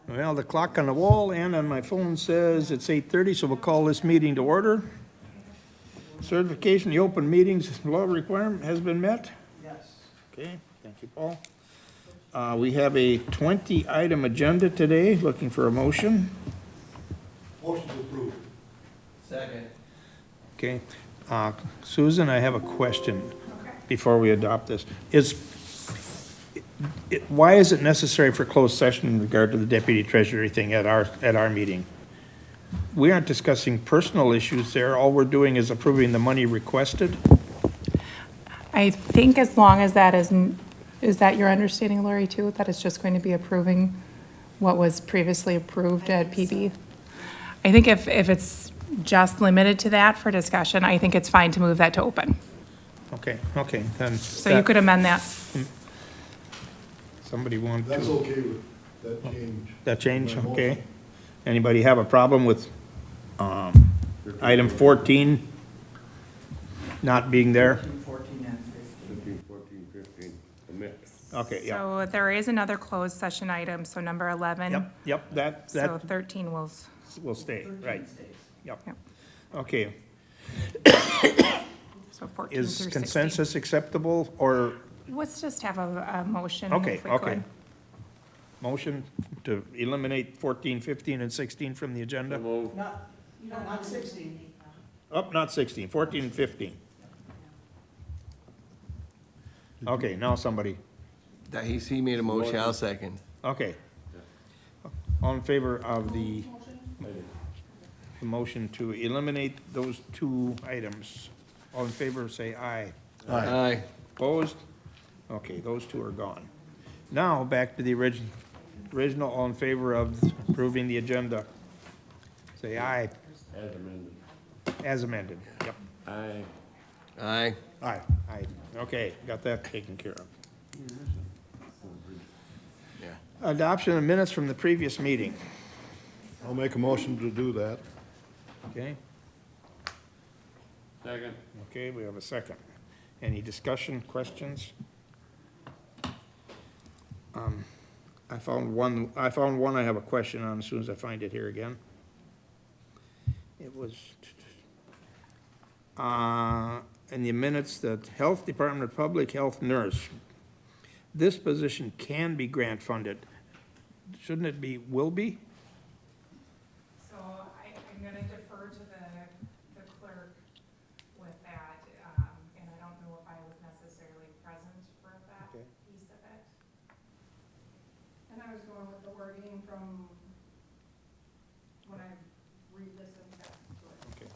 Well, the clock on the wall and on my phone says it's 8:30, so we'll call this meeting to order. Certification, the open meetings law requirement has been met? Yes. Okay, thank you, Paul. We have a 20-item agenda today, looking for a motion. Motion to approve. Second. Okay, Susan, I have a question before we adopt this. Why is it necessary for closed session in regard to the deputy treasurer thing at our meeting? We aren't discussing personal issues there. All we're doing is approving the money requested. I think as long as that is that your understanding, Lori, too? That it's just going to be approving what was previously approved at PB? I think if it's just limited to that for discussion, I think it's fine to move that to open. Okay, then. So you could amend that. Somebody want That's to, okay with that change. that change, My okay? motion. Anybody have a problem with, item 14 not being there? 14 and 15. 13, 14, 15, omit. Okay, yeah, So there is another closed session item, so number 11. yep, that So 13 will stay, right, yep. Yep. Okay, So 14 through is 16. consensus acceptable, or, Let's just have a motion. okay, if we okay. could. Motion to eliminate 14, 15, and 16 from the agenda? Move. Not 16. Oh, not 16, 14 and 15. Okay, now somebody, He made a motion, I'll second. okay. All in favor of the motion to eliminate those two items? All in favor, say aye. Aye. Opposed? Okay, those two are gone. Now, back to the original, all in favor of approving the agenda. Say aye, As amended. as amended. Yep. Aye. Aye. Aye, aye. Okay, got that taken care of. Yeah. Adoption of minutes from the previous meeting. I'll make a motion to do that. Okay, Second. okay, we have a second. Any discussion, questions? I found one I have a question on as soon as I find it here again. It was, in the minutes, that Health Department Public Health Nurse. This position can be grant funded. Shouldn't it be, will be? So I'm going to defer to the clerk with that, and I don't know if I was necessarily present for that Okay. piece of it. And I was going with the wording from when I re-listened back to it.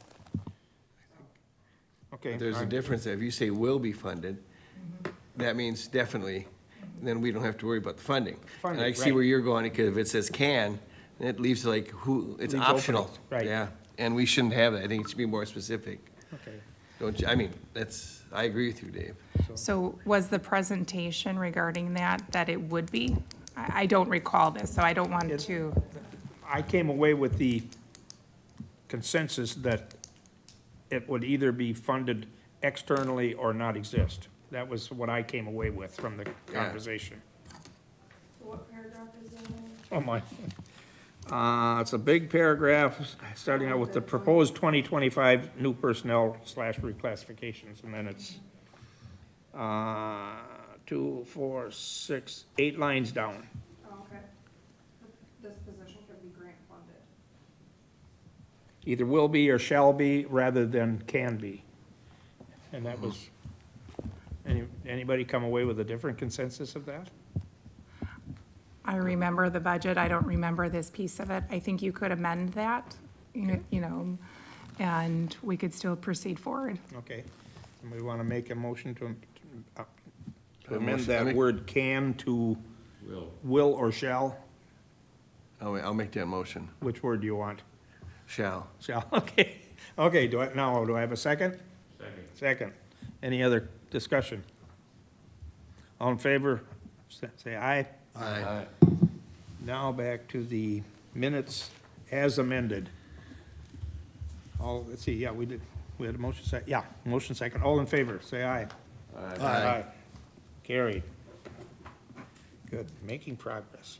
Okay. Okay. There's a difference, if you say will be funded, that means definitely, then we don't have to worry about the funding. And I Funding, see right. where you're going, because if it says can, then it leaves like who, it's Leaves open, optional. right. Yeah, and we shouldn't have that, I think it should be more specific. Okay. Don't you, I mean, I agree with you, Dave. So was the presentation regarding that it would be? I don't recall this, so I don't want to, I came away with the consensus that it would either be funded externally or not exist. That was what I came away with from the conversation. So what paragraph is in there? Oh, my. It's a big paragraph, starting out with the proposed 2025 new personnel / reclassifications, and then it's 2, 4, 6, 8 lines down. Oh, okay. This position could be grant funded. Either will be or shall be, rather than can be. And that was, anybody come away with a different consensus of that? I remember the budget, I don't remember this piece of it. I think you could amend that, you know, and we could still proceed forward. Okay. Somebody want to make a motion to A amend motion, that I make- word can to will or shall? I'll make that motion. Which word do you want? Shall. Shall, okay. Okay, do I have a second? Second. Second. Any other discussion? All in favor, say aye. Aye. Now back to the minutes as amended. Let's see, yeah, we had a motion motion second. All in favor, say aye. Aye. Carried. Good, making progress.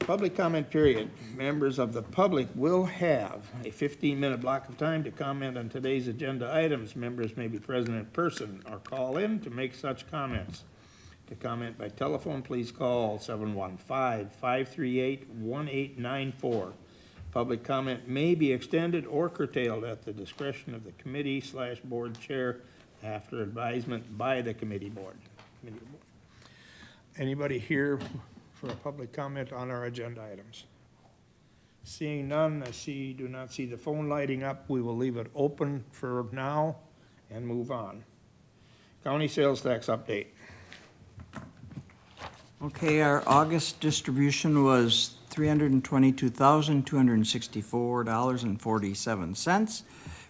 Public comment period. Members of the public will have a 15-minute block of time to comment on today's agenda items. Members may be present in person or call in to make such comments. To comment by telephone, please call 715-538-1894. Public comment may be extended or curtailed at the discretion of the committee/board chair after advisement by the committee board. Anybody here for a public comment on our agenda items? Seeing none, do not see the phone lighting up. We will leave it open for now and move on. County sales tax update. Okay, our August distribution was $322,264.47,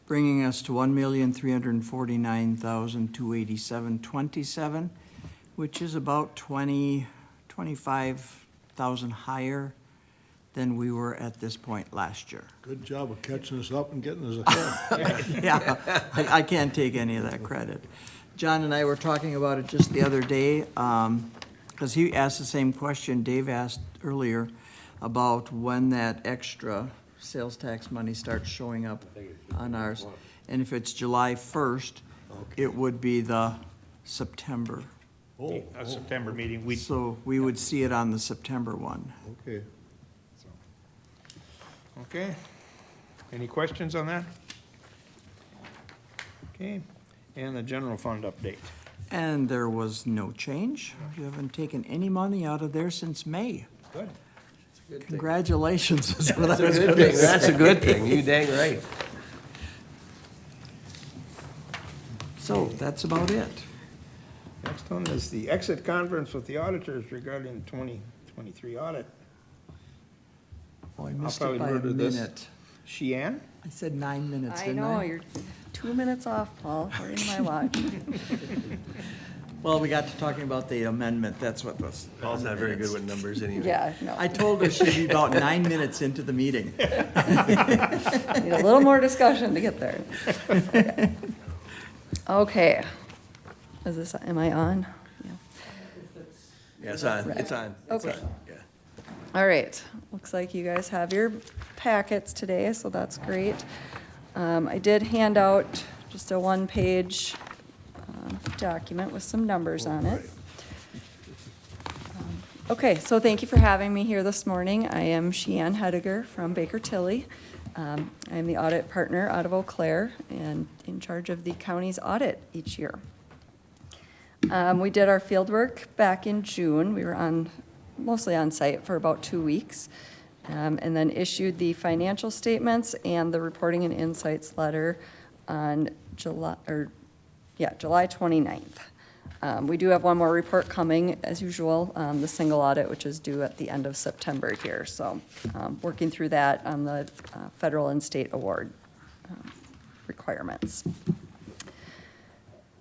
bringing us to $1,349,287.27, which is about 25,000 higher than we were at this point last year. Good job of catching us up and getting us ahead. Yeah, I can't take any of that credit. John and I were talking about it just the other day, because he asked the same question Dave asked earlier about when that extra sales tax money starts showing up on ours. And if it's July 1st, it would be the September. A September meeting. So we would see it on the September one. Okay. Okay. Any questions on that? Okay. And the general fund update. And there was no change. You haven't taken any money out of there since May. Good. Congratulations. That's a good thing, that's a good thing, you dang right. So that's about it. Next one is the exit conference with the auditors regarding the 2023 audit. Oh, I missed probably it by a murder this. minute. Sheehan? I said 9 minutes, I didn't know, I? you're 2 minutes off, Paul, according to my watch. Well, we got to talking about the amendment, that's what was. Paul's not very good with numbers anyway. Yeah, no. I told her she'd be about 9 minutes into the meeting. Need a little more discussion to get there. Okay. Is this, am I on? Yeah. Yeah, it's on, it's on. It's Okay. on, yeah. All right, looks like you guys have your packets today, so that's great. I did hand out just a one-page document with some numbers on it. Okay, so thank you for having me here this morning. I am Sheann Hediger from Baker Tilly. I'm the audit partner out of Eau Claire and in charge of the county's audit each year. We did our field work back in June. We were mostly on site for about 2 weeks, and then issued the financial statements and the reporting and insights letter on July 29th. We do have one more report coming, as usual, the single audit, which is due at the end of September here. So working through that on the federal and state award requirements.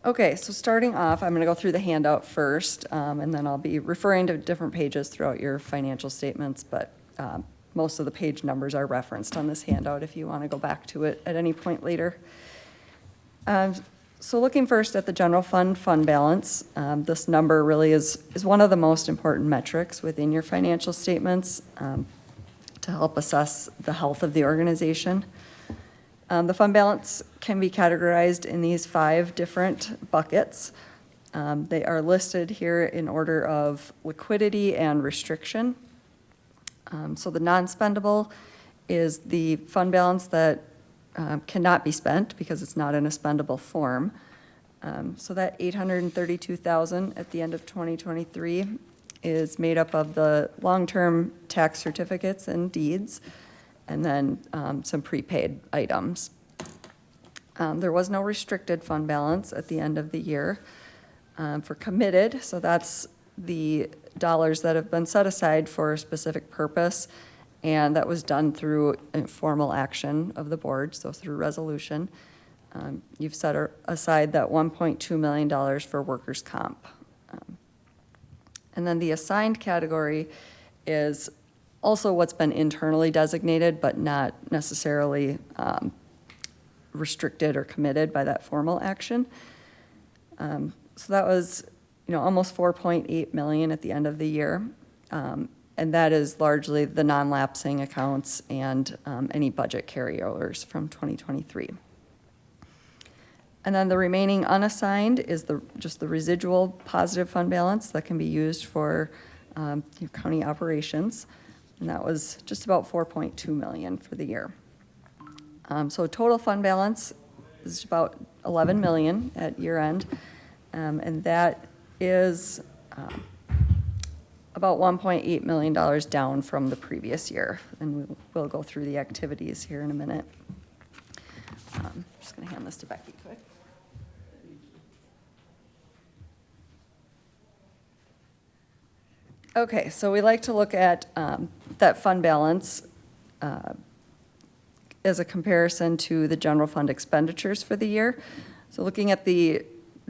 Okay, so starting off, I'm going to go through the handout first, and then I'll be referring to different pages throughout your financial statements, but most of the page numbers are referenced on this handout if you want to go back to it at any point later. So looking first at the general fund balance, this number really is one of the most important metrics within your financial statements to help assess the health of the organization. The fund balance can be categorized in these 5 different buckets. They are listed here in order of liquidity and restriction. So the non-spendable is the fund balance that cannot be spent because it's not in a spendable form. So that $832,000 at the end of 2023 is made up of the long-term tax certificates and deeds, and then some prepaid items. There was no restricted fund balance at the end of the year for committed, so that's the dollars that have been set aside for a specific purpose, and that was done through informal action of the board, so through resolution. You've set aside that $1.2 million for workers' comp. And then the assigned category is also what's been internally designated, but not necessarily restricted or committed by that formal action. So that was, almost $4.8 million at the end of the year. And that is largely the non-lapsing accounts and any budget carryovers from 2023. And then the remaining unassigned is just the residual positive fund balance that can be used for your county operations. And that was just about 4.2 million for the year. So total fund balance is about 11 million at year end. And that is about $1.8 million down from the previous year. And we'll go through the activities here in a minute. I'm just going to hand this to Becky quick. Okay, so we like to look at that fund balance as a comparison to the general fund expenditures for the year. So looking at the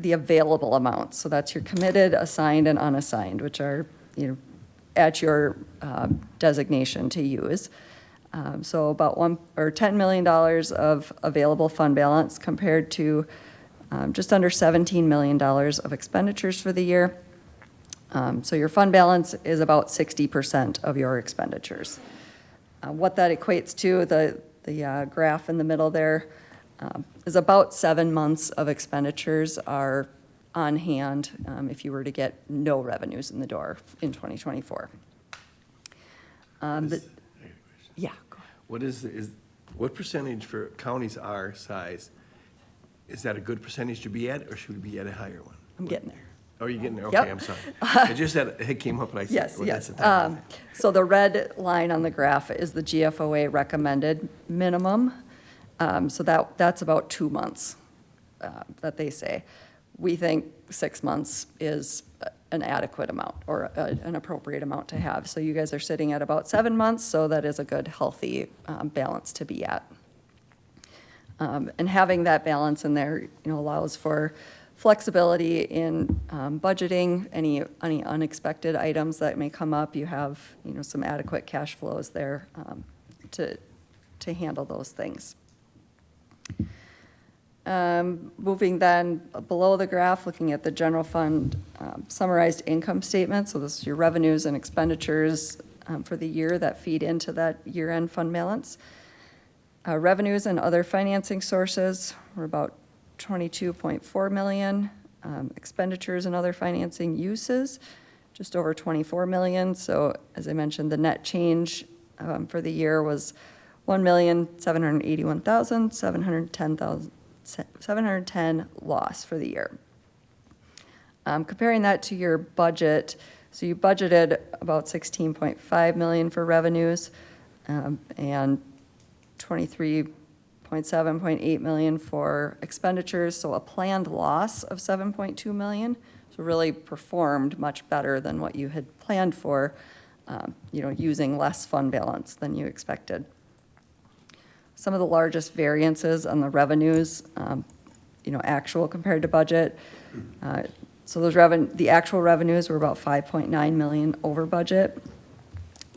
available amounts, so that's your committed, assigned, and unassigned, which are, at your designation to use. So about $10 million of available fund balance compared to just under $17 million of expenditures for the year. So your fund balance is about 60% of your expenditures. What that equates to, the graph in the middle there, is about 7 months of expenditures are on hand if you were to get no revenues in the door in 2024. Yeah, go ahead. What percentage for counties our size, is that a good percentage to be at, or should we be at a higher one? I'm getting there. Oh, you're getting there? Yep. Okay, I'm sorry. I just said, it came up and I said, Yes, well, that's yes. the time. So the red line on the graph is the GFOA recommended minimum. So that's about 2 months that they say. We think 6 months is an adequate amount or an appropriate amount to have. So you guys are sitting at about 7 months, so that is a good, healthy balance to be at. And having that balance in there, allows for flexibility in budgeting, any unexpected items that may come up. You have, some adequate cash flows there to handle those things. Moving then below the graph, looking at the general fund summarized income statement. So this is your revenues and expenditures for the year that feed into that year-end fund balance. Revenues and other financing sources were about 22.4 million. Expenditures and other financing uses, just over 24 million. So as I mentioned, the net change for the year was 1,781,710 loss for the year. Comparing that to your budget, so you budgeted about 16.5 million for revenues and 23.8 million for expenditures, so a planned loss of 7.2 million. So really performed much better than what you had planned for, using less fund balance than you expected. Some of the largest variances on the revenues, actual compared to budget. So the actual revenues were about 5.9 million over budget.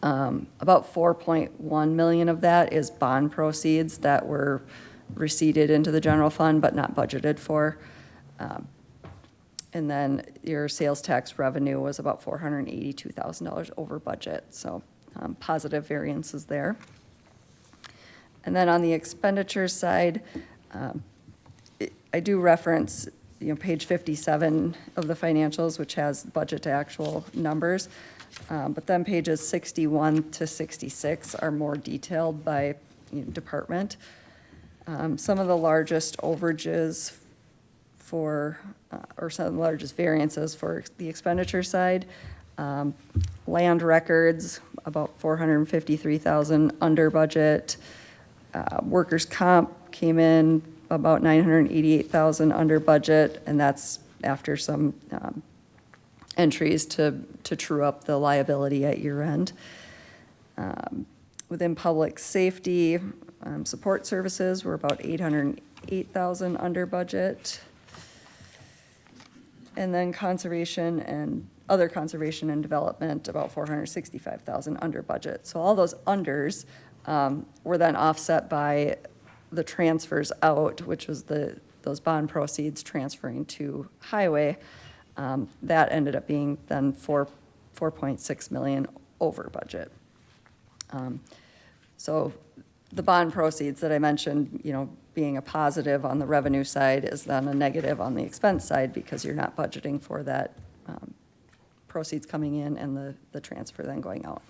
About 4.1 million of that is bond proceeds that were receipted into the general fund but not budgeted for. And then your sales tax revenue was about $482,000 over budget. So positive variances there. And then on the expenditure side, I do reference, page 57 of the financials, which has budget to actual numbers. But then pages 61 to 66 are more detailed by department. Some of the largest overages or some of the largest variances for the expenditure side, land records, about 453,000 under budget. Workers' comp came in about 988,000 under budget, and that's after some entries to true up the liability at year end. Within public safety, support services were about 808,000 under budget. And then conservation and other conservation and development, about 465,000 under budget. So all those unders were then offset by the transfers out, which was those bond proceeds transferring to highway. That ended up being then 4.6 million over budget. So the bond proceeds that I mentioned, being a positive on the revenue side is then a negative on the expense side because you're not budgeting for that proceeds coming in and the transfer then going out.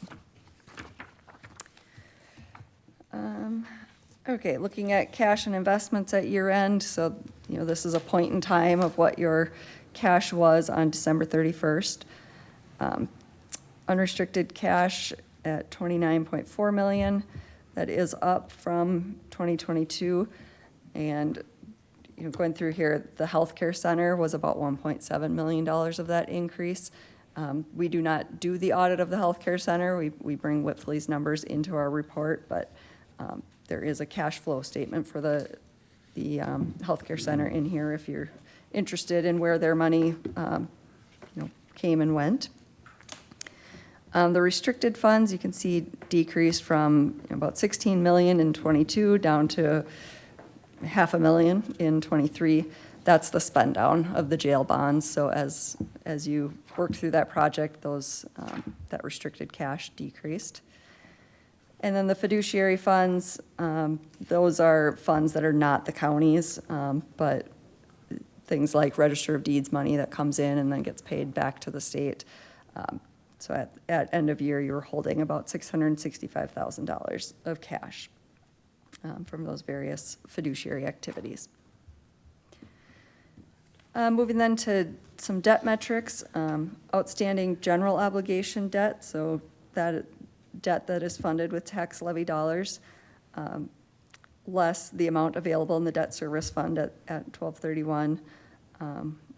Okay, looking at cash and investments at year end, so, this is a point in time of what your cash was on December 31st. Unrestricted cash at 29.4 million. That is up from 2022. And, going through here, the healthcare center was about $1.7 million of that increase. We do not do the audit of the healthcare center. We bring Whitfle's numbers into our report, but there is a cash flow statement for the healthcare center in here if you're interested in where their money, came and went. The restricted funds, you can see decreased from about 16 million in 22 down to $500,000 in 23. That's the spend down of the jail bonds. So as you work through that project, that restricted cash decreased. And then the fiduciary funds, those are funds that are not the county's, but things like Register of Deeds money that comes in and then gets paid back to the state. So at end of year, you were holding about $665,000 of cash from those various fiduciary activities. Moving then to some debt metrics, outstanding general obligation debt, so that debt that is funded with tax levy dollars, less the amount available in the debt service fund at 12/31,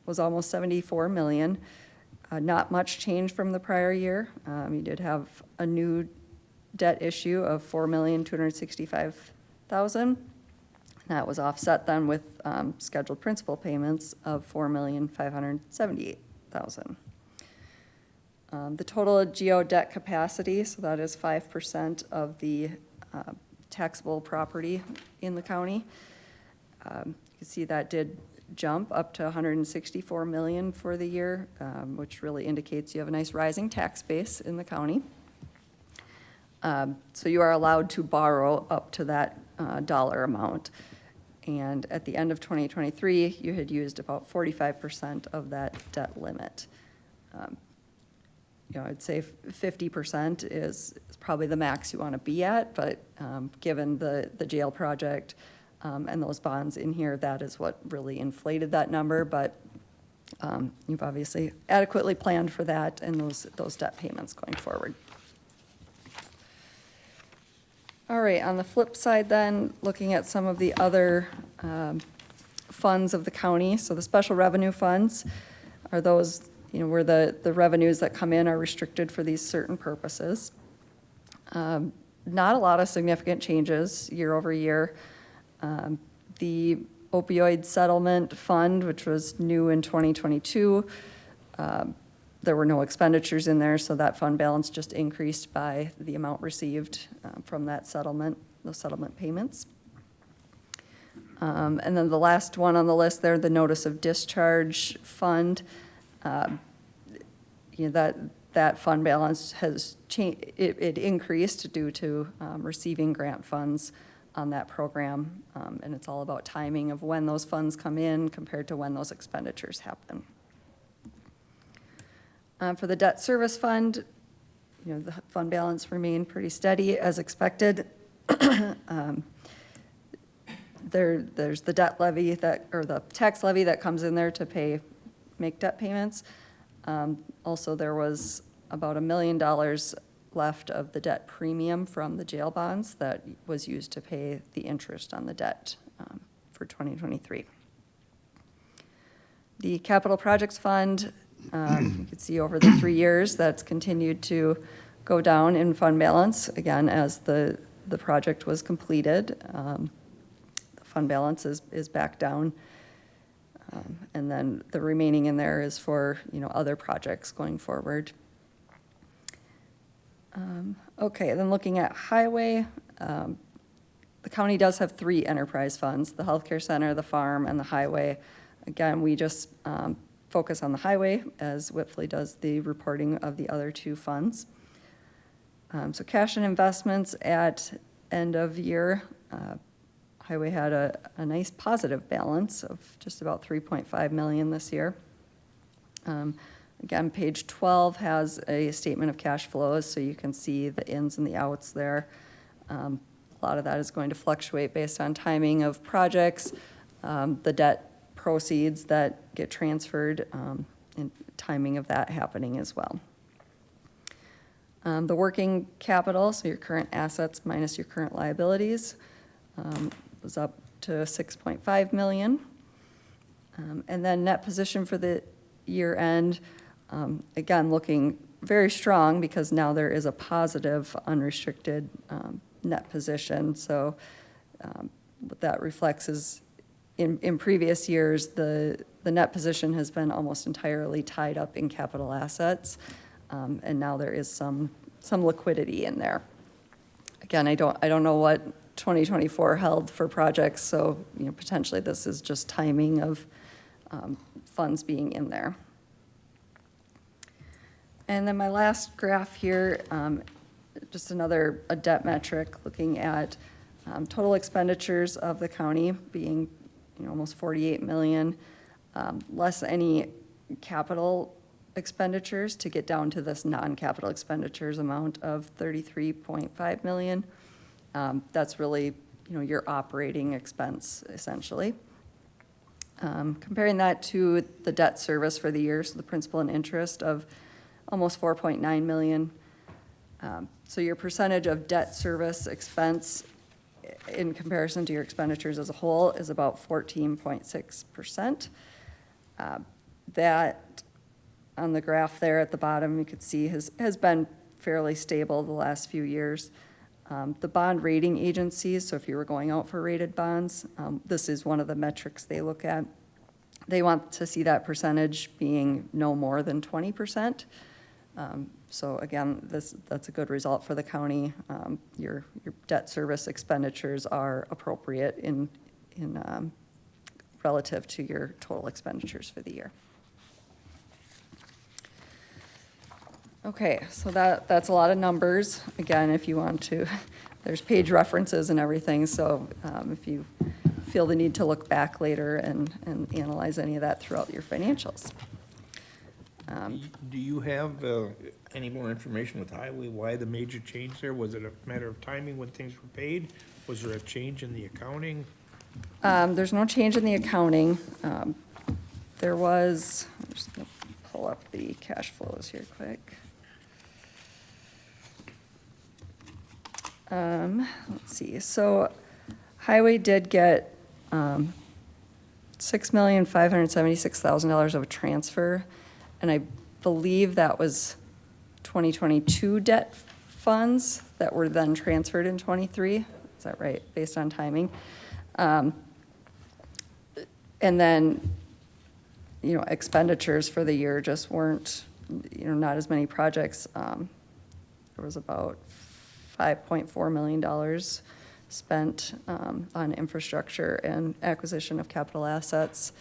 was almost 74 million. Not much change from the prior year. You did have a new debt issue of 4,265,000. That was offset then with scheduled principal payments of 4,578,000. The total GO debt capacity, so that is 5% of the taxable property in the county. You can see that did jump up to 164 million for the year, which really indicates you have a nice rising tax base in the county. So you are allowed to borrow up to that dollar amount. And at the end of 2023, you had used about 45% of that debt limit. I'd say 50% is probably the max you want to be at, but given the jail project and those bonds in here, that is what really inflated that number. But you've obviously adequately planned for that and those debt payments going forward. All right, on the flip side then, looking at some of the other funds of the county. So the special revenue funds are those, where the revenues that come in are restricted for these certain purposes. Not a lot of significant changes year over year. The opioid settlement fund, which was new in 2022, there were no expenditures in there, so that fund balance just increased by the amount received from that settlement, those settlement payments. And then the last one on the list there, the notice of discharge fund, that fund balance has changed. It increased due to receiving grant funds on that program, and it's all about timing of when those funds come in compared to when those expenditures happen. For the debt service fund, the fund balance remained pretty steady as expected. There's the debt levy or the tax levy that comes in there to make debt payments. Also, there was about $1 million left of the debt premium from the jail bonds that was used to pay the interest on the debt for 2023. The capital projects fund, you can see over the 3 years that's continued to go down in fund balance, again, as the project was completed. The fund balance is back down. And then the remaining in there is for, other projects going forward. Okay, then looking at highway, the county does have 3 enterprise funds, the healthcare center, the farm, and the highway. Again, we just focus on the highway as Whitfle does the reporting of the other 2 funds. So cash and investments at end of year, Highway had a nice positive balance of just about 3.5 million this year. Again, page 12 has a statement of cash flows, so you can see the ins and the outs there. A lot of that is going to fluctuate based on timing of projects, the debt proceeds that get transferred, and timing of that happening as well. The working capital, so your current assets minus your current liabilities, was up to 6.5 million. And then net position for the year end, again, looking very strong because now there is a positive unrestricted net position. So what that reflects is in previous years, the net position has been almost entirely tied up in capital assets. And now there is some liquidity in there. Again, I don't know what 2024 held for projects, so, you know, potentially this is just timing of funds being in there. And then my last graph here, just a debt metric, looking at total expenditures of the county being, you know, almost 48 million, less any capital expenditures to get down to this non-capital expenditures amount of 33.5 million. That's really, you know, your operating expense essentially. Comparing that to the debt service for the year, so the principal and interest of almost 4.9 million. So your percentage of debt service expense in comparison to your expenditures as a whole is about 14.6%. That on the graph there at the bottom, you could see has been fairly stable the last few years. The bond rating agencies, so if you were going out for rated bonds, this is one of the metrics they look at. They want to see that percentage being no more than 20%. So again, that's a good result for the county. Your debt service expenditures are appropriate in relative to your total expenditures for the year. Okay, so that's a lot of numbers. Again, if you want to, there's page references and everything, so if you feel the need to look back later and analyze any of that throughout your financials. Do you have any more information with highway, why the major change there? Was it a matter of timing when things were paid? Was there a change in the accounting? There's no change in the accounting. There was, I'm just gonna pull up the cash flows here quick. Let's see, so highway did get $6,576,000 of a transfer, and I believe that was 2022 debt funds that were then transferred in 23. Is that right, based on timing? And then, you know, expenditures for the year just weren't, you know, not as many projects. There was about $5.4 million spent on infrastructure and acquisition of capital assets.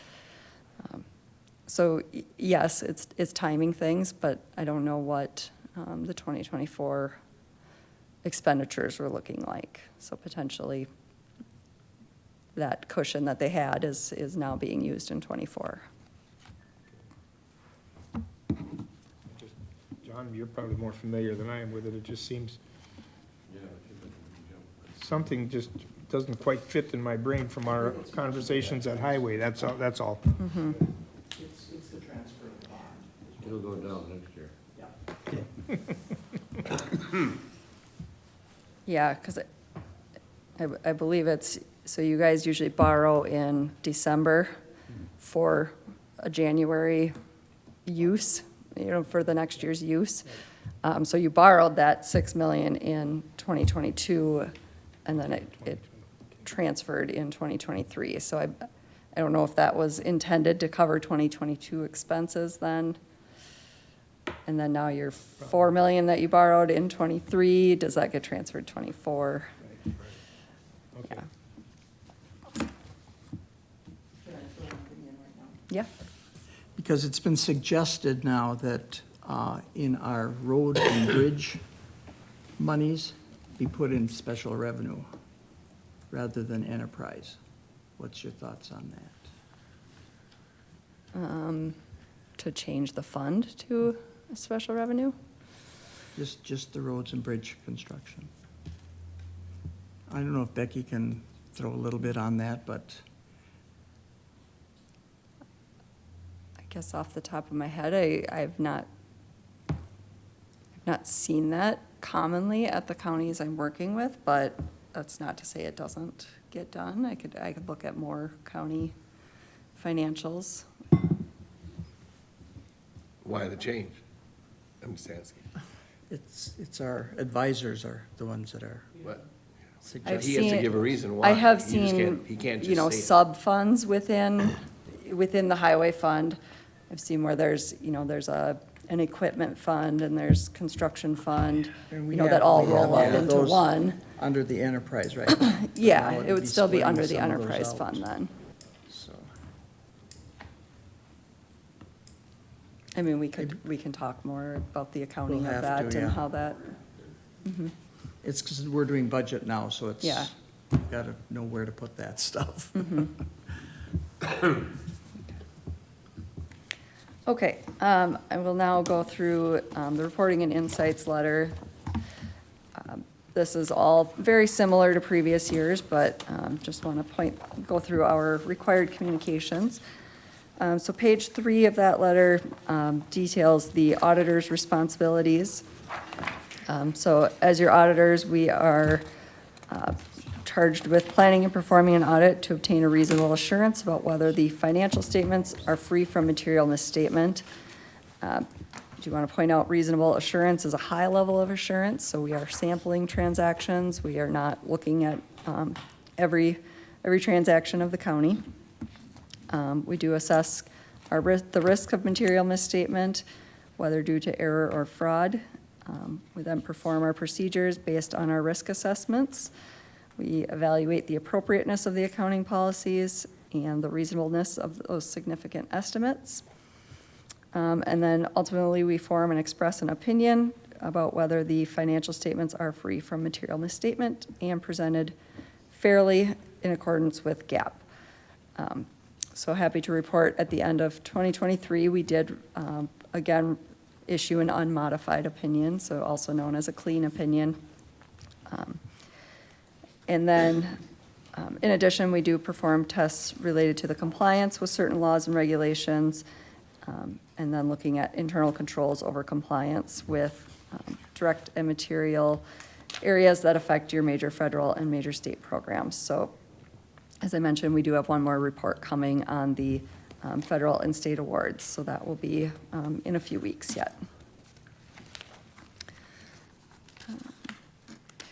So yes, it's timing things, but I don't know what the 2024 expenditures were looking like. So potentially that cushion that they had is now being used in 24. John, you're probably more familiar than I am with it. It just seems something just doesn't quite fit in my brain from our conversations at highway. That's all. It's the transfer of the bond. It'll go down next year. Yeah, because I believe it's, so you guys usually borrow in December for a January use, you know, for the next year's use. So you borrowed that 6 million in 2022, and then it transferred in 2023. So I don't know if that was intended to cover 2022 expenses then. And then now your 4 million that you borrowed in 23, does that get transferred 24? Okay. Yeah. Yeah. Because it's been suggested now that in our road and bridge monies be put in special revenue rather than enterprise. What's your thoughts on that? To change the fund to a special revenue? Just the roads and bridge construction. I don't know if Becky can throw a little bit on that, but I guess off the top of my head, I've not seen that commonly at the counties I'm working with, but that's not to say it doesn't get done. I could look at more county financials. Why the change? I'm just asking. it's our advisors are the ones that are What? I've He has to seen- give a reason why. I have He just seen, can't- He can't you know, just say it. sub-funds within the highway fund. I've seen where there's an equipment fund and there's construction fund, And we that have- all we roll have up into those one. under the enterprise right now. Yeah, Now it would still be splitting under the some of those enterprise out. fund then. So, I mean, we can talk more about the accounting We'll of have that to, and yeah. how that, it's because we're doing budget now, so it's, Yeah. gotta know where to put that stuff. okay. I will now go through the reporting and insights letter. This is all very similar to previous years, but just want to go through our required communications. So page 3 of that letter details the auditor's responsibilities. So as your auditors, we are charged with planning and performing an audit to obtain a reasonable assurance about whether the financial statements are free from material misstatement. Do you want to point out reasonable assurance is a high level of assurance, so we are sampling transactions. We are not looking at every transaction of the county. We do assess the risk of material misstatement, whether due to error or fraud. We then perform our procedures based on our risk assessments. We evaluate the appropriateness of the accounting policies and the reasonableness of those significant estimates. And then ultimately, we form and express an opinion about whether the financial statements are free from material misstatement and presented fairly in accordance with GAAP. So happy to report at the end of 2023, we did, again, issue an unmodified opinion, so also known as a clean opinion. And then, in addition, we do perform tests related to the compliance with certain laws and regulations, and then looking at internal controls over compliance with direct and material areas that affect your major federal and major state programs. So, as I mentioned, we do have one more report coming on the federal and state awards, so that will be in a few weeks yet.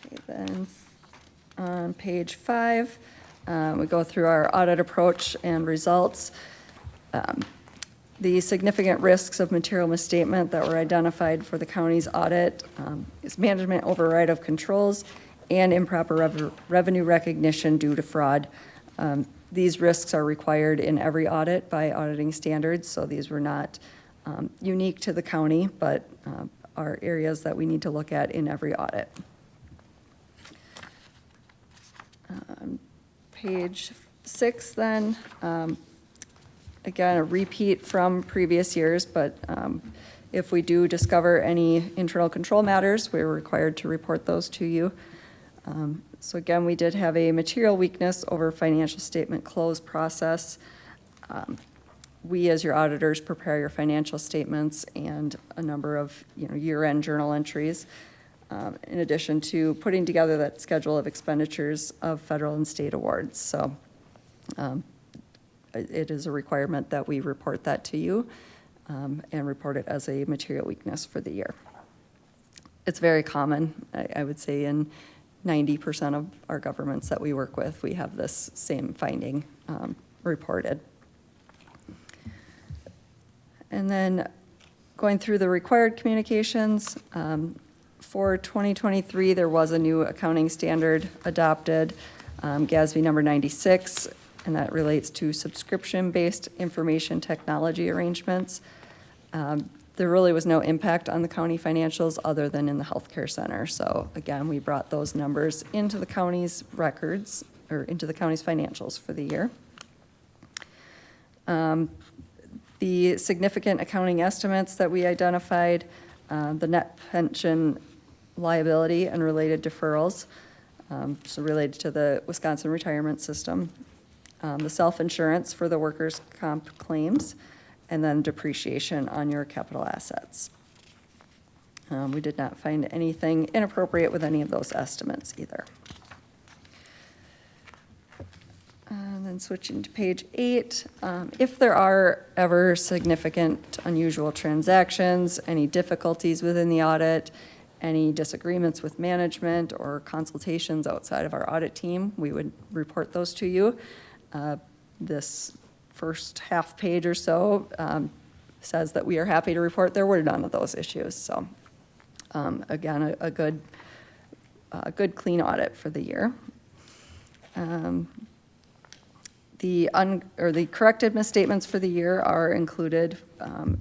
Okay, then on page 5, we go through our audit approach and results. The significant risks of material misstatement that were identified for the county's audit is management override of controls and improper revenue recognition due to fraud. These risks are required in every audit by auditing standards, so these were not unique to the county, but are areas that we need to look at in every audit. Page 6 then, again, a repeat from previous years, but if we do discover any internal control matters, we're required to report those to you. So again, we did have a material weakness over financial statement close process. We, as your auditors, prepare your financial statements and a number of, year-end journal entries, in addition to putting together that schedule of expenditures of federal and state awards. So it is a requirement that we report that to you and report it as a material weakness for the year. It's very common, I would say, in 90% of our governments that we work with, we have this same finding reported. And then going through the required communications, for 2023, there was a new accounting standard adopted, GASB number 96, and that relates to subscription-based information technology arrangements. There really was no impact on the county financials other than in the healthcare center. So again, we brought those numbers into the county's records, or into the county's financials for the year. The significant accounting estimates that we identified, the net pension liability and related deferrals, so related to the Wisconsin retirement system, the self-insurance for the workers' comp claims, and then depreciation on your capital assets. We did not find anything inappropriate with any of those estimates either. And then switching to page 8, if there are ever significant unusual transactions, any difficulties within the audit, any disagreements with management or consultations outside of our audit team, we would report those to you. This first half page or so says that we are happy to report there were none of those issues. So again, a good clean audit for the year. The corrected misstatements for the year are included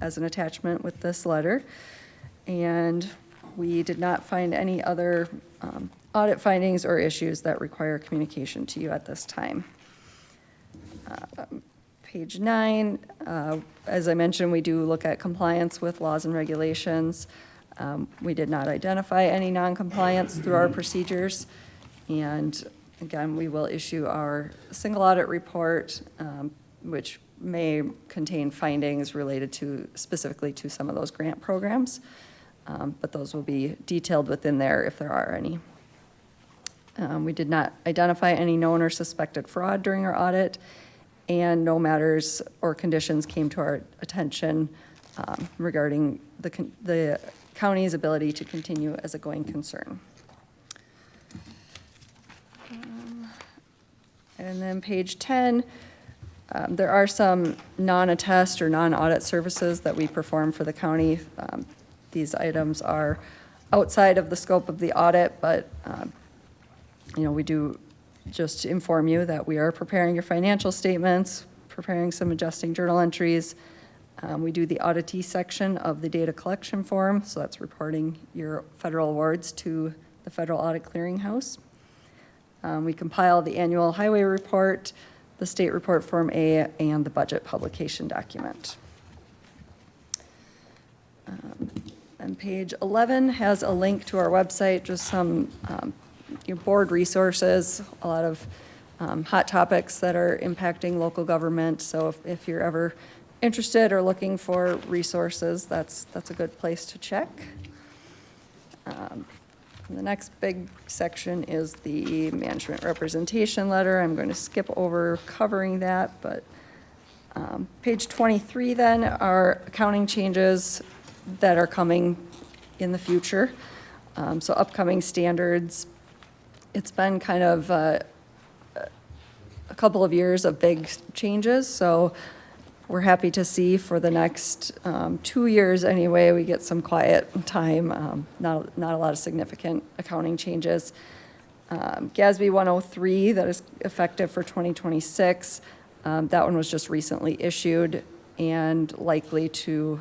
as an attachment with this letter. And we did not find any other audit findings or issues that require communication to you at this time. Page 9, as I mentioned, we do look at compliance with laws and regulations. We did not identify any non-compliance through our procedures. And again, we will issue our single audit report, which may contain findings related to, specifically to some of those grant programs. But those will be detailed within there if there are any. We did not identify any known or suspected fraud during our audit, and no matters or conditions came to our attention regarding the county's ability to continue as a going concern. And then page 10, there are some non-attest or non-audit services that we perform for the county. These items are outside of the scope of the audit, but we do just to inform you that we are preparing your financial statements, preparing some adjusting journal entries. We do the auditee section of the data collection form, so that's reporting your federal awards to the Federal Audit Clearinghouse. We compile the annual highway report, the state report Form A, and the budget publication document. And page 11 has a link to our website, just some board resources, a lot of hot topics that are impacting local government. So if you're ever interested or looking for resources, that's a good place to check. The next big section is the management representation letter. I'm going to skip over covering that, but page 23 then are accounting changes that are coming in the future. So upcoming standards. It's been kind of a couple of years of big changes, so we're happy to see for the next 2 years anyway, we get some quiet time, not a lot of significant accounting changes. GASB 103, that is effective for 2026, that one was just recently issued and likely to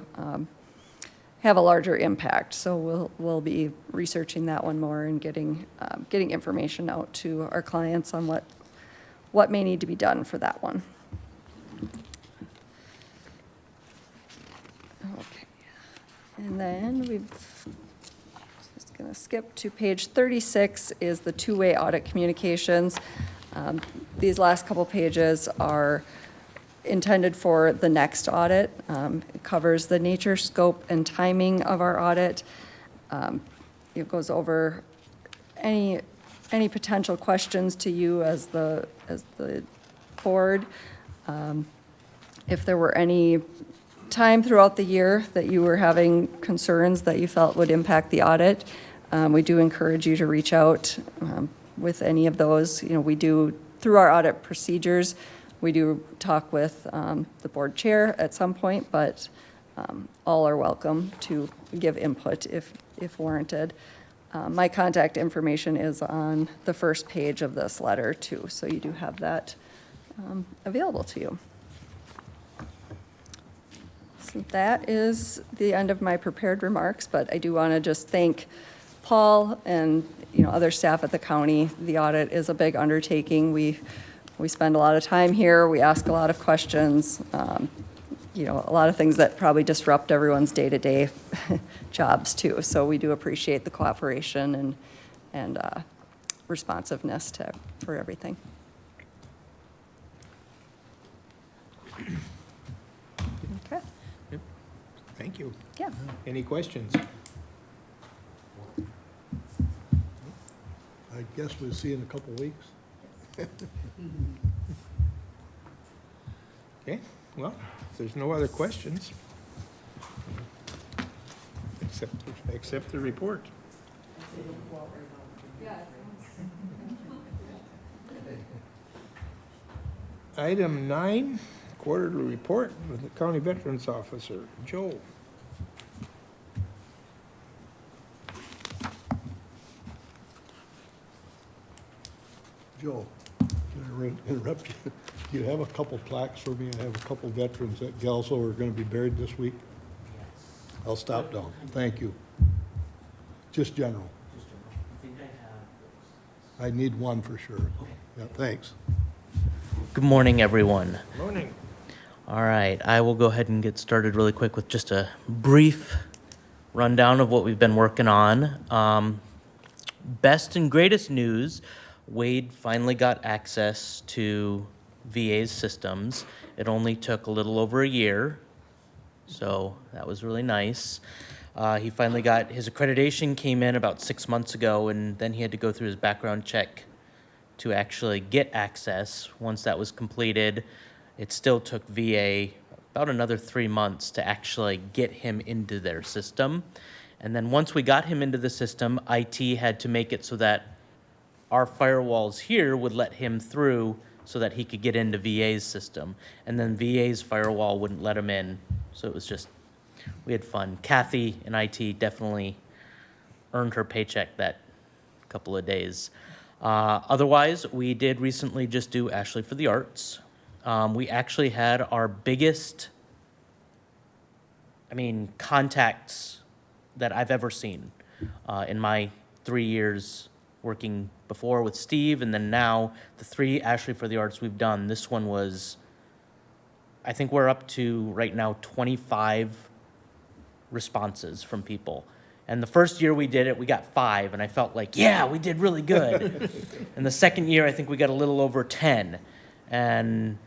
have a larger impact. So we'll be researching that one more and getting information out to our clients on what may need to be done for that one. Okay, and then just gonna skip to page 36 is the two-way audit communications. These last couple pages are intended for the next audit. It covers the nature, scope, and timing of our audit. It goes over any potential questions to you as the board. If there were any time throughout the year that you were having concerns that you felt would impact the audit, we do encourage you to reach out with any of those. We do, through our audit procedures, we do talk with the board chair at some point, but all are welcome to give input if warranted. My contact information is on the first page of this letter too, so you do have that available to you. So that is the end of my prepared remarks, but I do want to just thank Paul and, other staff at the county. The audit is a big undertaking. We spend a lot of time here. We ask a lot of questions. A lot of things that probably disrupt everyone's day-to-day jobs too. So we do appreciate the cooperation and responsiveness for everything. Okay, Thank you. yeah. Any questions? I guess we'll see you in a couple weeks. Okay, well, if there's no other questions, accept the report. Item 9, quarterly report with the County Veterans Officer, Joe. Joe, can I interrupt you? Do you have a couple plaques for me? I have a couple veterans at Gelso who are gonna be buried this week. I'll stop down. Thank you. Just general. I need one for sure. Yeah, thanks. Good morning, everyone. Morning. All right, I will go ahead and get started really quick with just a brief rundown of what we've been working on. Best and greatest news, Wade finally got access to VA's systems. It only took a little over a year, so that was really nice. He finally got his accreditation, came in about 6 months ago, and then he had to go through his background check to actually get access. Once that was completed, it still took VA about another 3 months to actually get him into their system. And then once we got him into the system, IT had to make it so that our firewalls here would let him through so that he could get into VA's system. And then VA's firewall wouldn't let him in. So it was just, we had fun. Kathy in IT definitely earned her paycheck that couple of days. Otherwise, we did recently just do Ashley for the Arts. We actually had our biggest, contacts that I've ever seen in my 3 years working before with Steve, and then now the 3 Ashley for the Arts we've done. This one was, I think we're up to right now 25 responses from people. And the first year we did it, we got 5, and I felt like, yeah, we did really good. And the second year, I think we got a little over 10. And,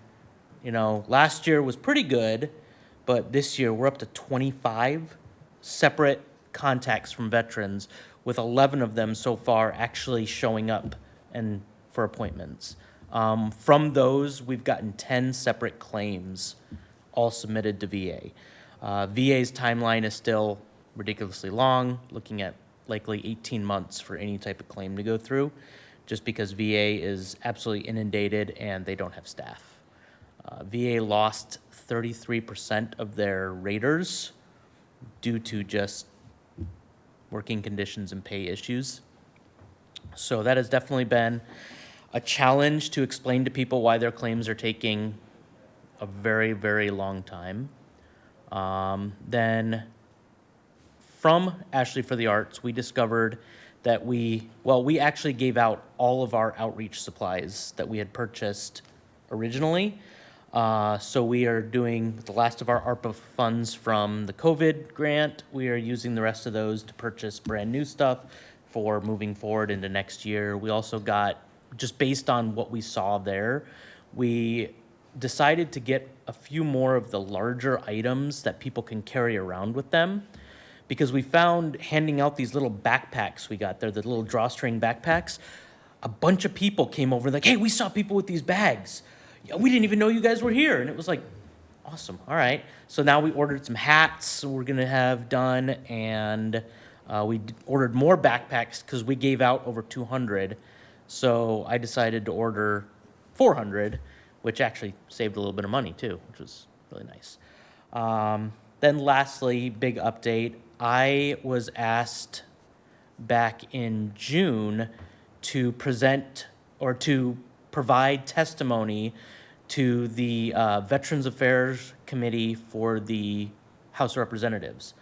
last year was pretty good, but this year we're up to 25 separate contacts from veterans, with 11 of them so far actually showing up and for appointments. From those, we've gotten 10 separate claims, all submitted to VA. VA's timeline is still ridiculously long, looking at likely 18 months for any type of claim to go through, just because VA is absolutely inundated and they don't have staff. VA lost 33% of their raters due to just working conditions and pay issues. So that has definitely been a challenge to explain to people why their claims are taking a very, very long time. Then from Ashley for the Arts, we discovered that we actually gave out all of our outreach supplies that we had purchased originally. So we are doing the last of our ARPA funds from the COVID grant. We are using the rest of those to purchase brand new stuff for moving forward into next year. We also got, just based on what we saw there, we decided to get a few more of the larger items that people can carry around with them, because we found handing out these little backpacks we got there, the little drawstring backpacks, a bunch of people came over like, hey, we saw people with these bags. We didn't even know you guys were here. And it was like, awesome, all right. So now we ordered some hats we're gonna have done, and we ordered more backpacks because we gave out over 200. So I decided to order 400, which actually saved a little bit of money too, which was really nice. Then lastly, big update. I was asked back in June to present or to provide testimony to the Veterans Affairs Committee for the House of Representatives.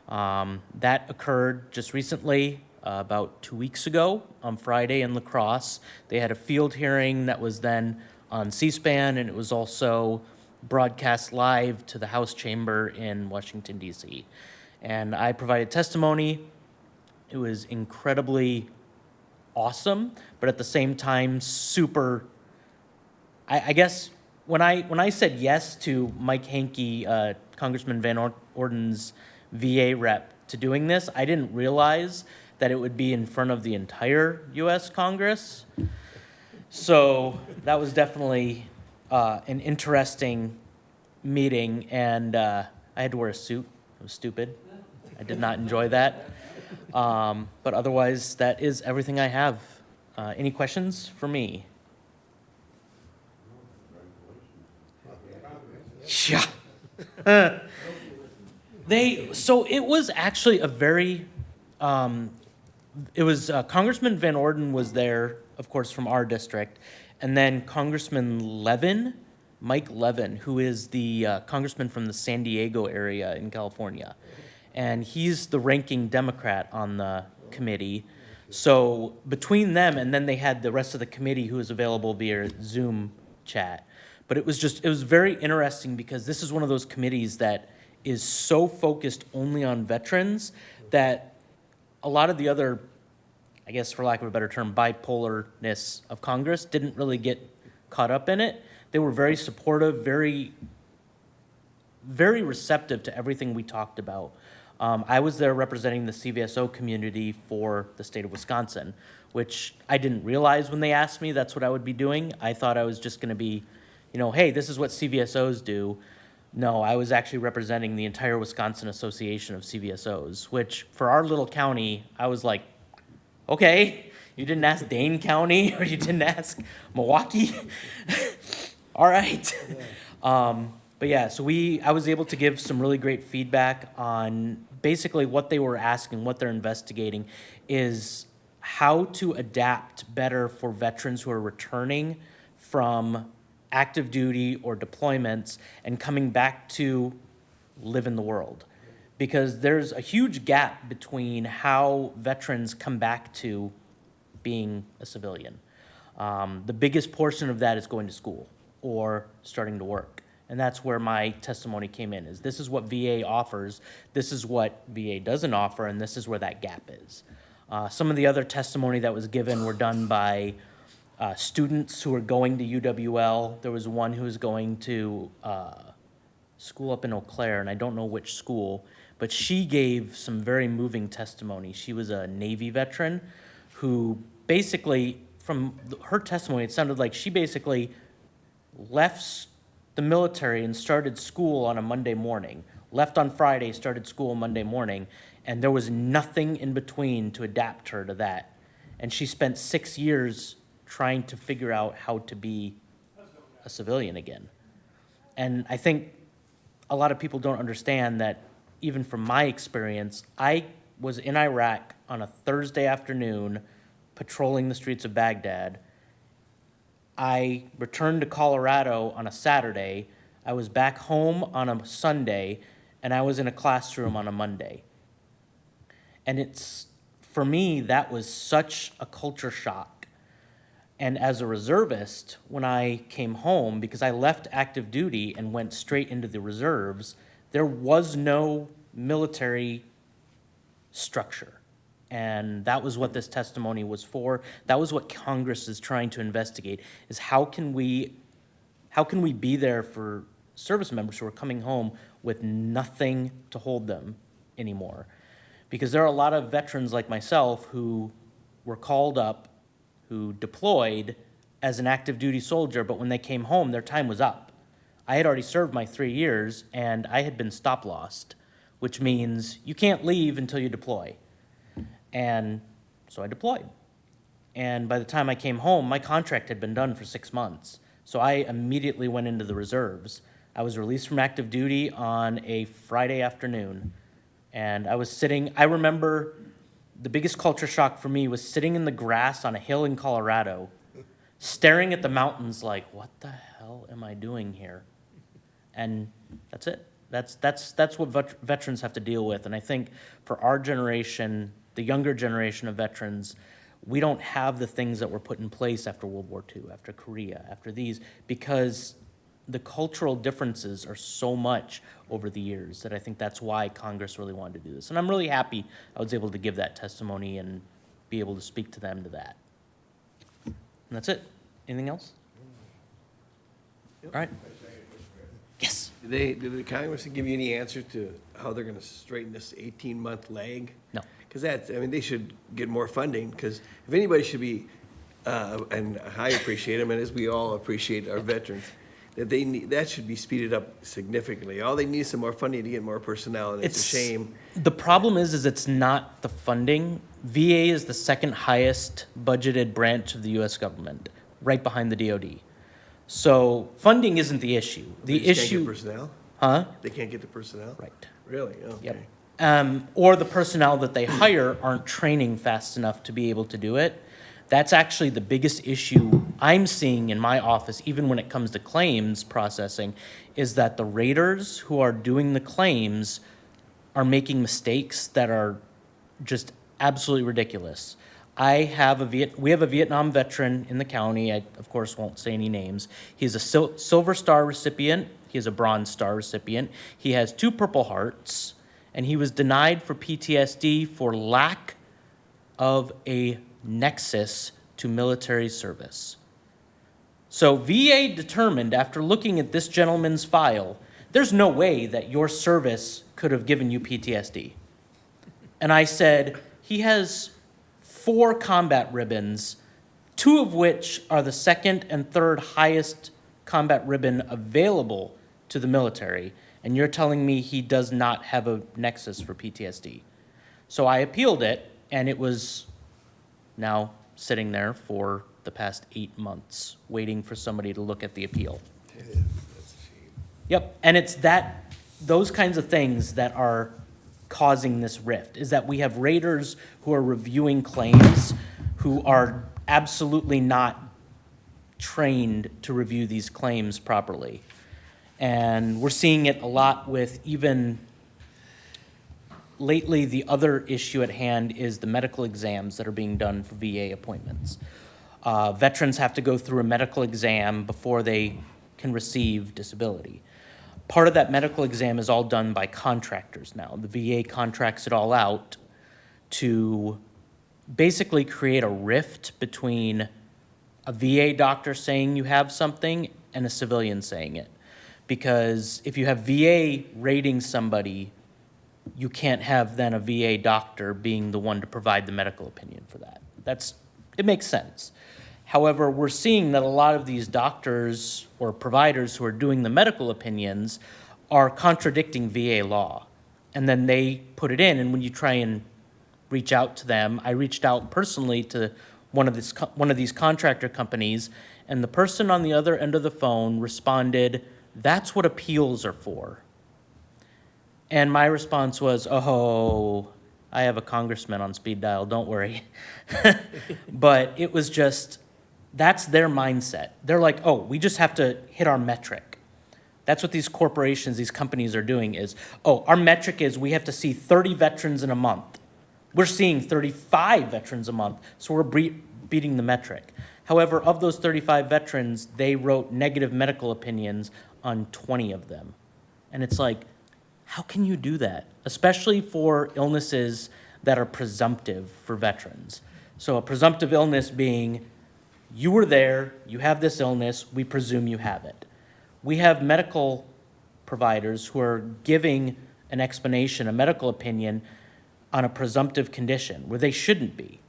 That occurred just recently, about 2 weeks ago, on Friday in La Crosse. They had a field hearing that was then on C-SPAN, and it was also broadcast live to the House chamber in Washington, D.C. And I provided testimony. It was incredibly awesome, but at the same time, super. I guess when I said yes to Mike Hankey, Congressman Van Orden's VA rep, to doing this, I didn't realize that it would be in front of the entire U.S. Congress. So that was definitely an interesting meeting, and I had to wear a suit. It was stupid. I did not enjoy that. But otherwise, that is everything I have. Any questions for me? Yeah. So it was actually a very, it was Congressman Van Orden was there, of course, from our district, and then Congressman Levin, Mike Levin, who is the congressman from the San Diego area in California. And he's the ranking Democrat on the committee. So between them, and then they had the rest of the committee who was available via Zoom chat. But it was very interesting because this is one of those committees that is so focused only on veterans that a lot of the other, I guess for lack of a better term, bipolarness of Congress didn't really get caught up in it. They were very supportive, very, very receptive to everything we talked about. I was there representing the CVSO community for the state of Wisconsin, which I didn't realize when they asked me that's what I would be doing. I thought I was just going to be, hey, this is what CVSOs do. No, I was actually representing the entire Wisconsin Association of CVSOs, which for our little county, I was like, okay, you didn't ask Dane County or you didn't ask Milwaukee? All right. But yeah, so I was able to give some really great feedback on basically what they were asking, what they're investigating, is how to adapt better for veterans who are returning from active duty or deployments and coming back to live in the world. Because there's a huge gap between how veterans come back to being a civilian. The biggest portion of that is going to school or starting to work. And that's where my testimony came in, is this is what VA offers, this is what VA doesn't offer, and this is where that gap is. Some of the other testimony that was given were done by students who are going to UWL. There was one who was going to school up in Eau Claire, and I don't know which school, but she gave some very moving testimony. She was a Navy veteran who basically, from her testimony, it sounded like she basically left the military and started school on a Monday morning, left on Friday, started school Monday morning, and there was nothing in between to adapt her to that. And she spent 6 years trying to figure out how to be a civilian again. And I think a lot of people don't understand that, even from my experience, I was in Iraq on a Thursday afternoon patrolling the streets of Baghdad. I returned to Colorado on a Saturday. I was back home on a Sunday, and I was in a classroom on a Monday. And for me, that was such a culture shock. And as a reservist, when I came home, because I left active duty and went straight into the reserves, there was no military structure. And that was what this testimony was for. That was what Congress is trying to investigate, is how can we be there for service members who are coming home with nothing to hold them anymore? Because there are a lot of veterans like myself who were called up, who deployed as an active duty soldier, but when they came home, their time was up. I had already served my 3 years, and I had been stop-lossed, which means you can't leave until you deploy. And so I deployed. And by the time I came home, my contract had been done for 6 months. So I immediately went into the reserves. I was released from active duty on a Friday afternoon. And I remember the biggest culture shock for me was sitting in the grass on a hill in Colorado, staring at the mountains like, what the hell am I doing here? And that's it. That's what veterans have to deal with. And I think for our generation, the younger generation of veterans, we don't have the things that were put in place after World War II, after Korea, after these, because the cultural differences are so much over the years that I think that's why Congress really wanted to do this. And I'm really happy I was able to give that testimony and be able to speak to them to that. And that's it. Anything else? All right. Yes. Did the Congress give you any answer to how they're gonna straighten this 18-month lag? No. Because they should get more funding, because if anybody should be, and I appreciate them, and as we all appreciate our veterans, that should be speeded up significantly. All they need is some more funding to get more personnel, and it's a shame. The problem is it's not the funding. VA is the second highest budgeted branch of the U.S. government, right behind the DoD. So funding isn't the issue. They The just can't issue, get personnel? huh? They can't get the personnel? Right. Really? Okay. Yep. Or the personnel that they hire aren't training fast enough to be able to do it. That's actually the biggest issue I'm seeing in my office, even when it comes to claims processing, is that the raters who are doing the claims are making mistakes that are just absolutely ridiculous. We have a Vietnam veteran in the county. I, of course, won't say any names. He's a Silver Star recipient. He is a Bronze Star recipient. He has 2 Purple Hearts, and he was denied for PTSD for lack of a nexus to military service. So VA determined, after looking at this gentleman's file, there's no way that your service could have given you PTSD. And I said, he has 4 combat ribbons, 2 of which are the 2nd and 3rd highest combat ribbon available to the military, and you're telling me he does not have a nexus for PTSD. So I appealed it, and it was now sitting there for the past 8 months, waiting for somebody to look at the appeal. Yep, and it's those kinds of things that are causing this rift, is that we have raters who are reviewing claims who are absolutely not trained to review these claims properly. And we're seeing it a lot with even lately, the other issue at hand is the medical exams that are being done for VA appointments. Veterans have to go through a medical exam before they can receive disability. Part of that medical exam is all done by contractors now. The VA contracts it all out to basically create a rift between a VA doctor saying you have something and a civilian saying it. Because if you have VA rating somebody, you can't have then a VA doctor being the one to provide the medical opinion for that. It makes sense. However, we're seeing that a lot of these doctors or providers who are doing the medical opinions are contradicting VA law. And then they put it in, and when you try and reach out to them, I reached out personally to one of these contractor companies, and the person on the other end of the phone responded, "That's what appeals are for." And my response was, "Oh, I have a congressman on speed dial, don't worry." But it was just, that's their mindset. They're like, oh, we just have to hit our metric. That's what these corporations, these companies are doing is, oh, our metric is we have to see 30 veterans in a month. We're seeing 35 veterans a month, so we're beating the metric. However, of those 35 veterans, they wrote negative medical opinions on 20 of them. And it's like, how can you do that? Especially for illnesses that are presumptive for veterans. So a presumptive illness being, you were there, you have this illness, we presume you have it. We have medical providers who are giving an explanation, a medical opinion on a presumptive condition where they shouldn't be.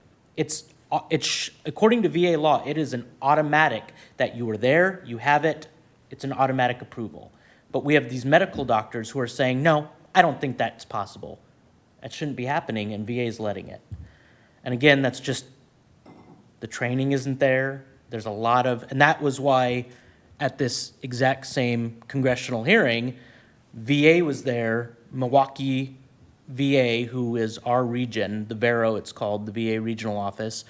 According to VA law, it is an automatic that you were there, you have it, it's an automatic approval. But we have these medical doctors who are saying, no, I don't think that's possible. That shouldn't be happening, and VA is letting it. And again, that's just, the training isn't there. There's a lot of, and that was why at this exact same congressional hearing, VA was there, Milwaukee VA, who is our region, the Vero it's called, the VA regional office.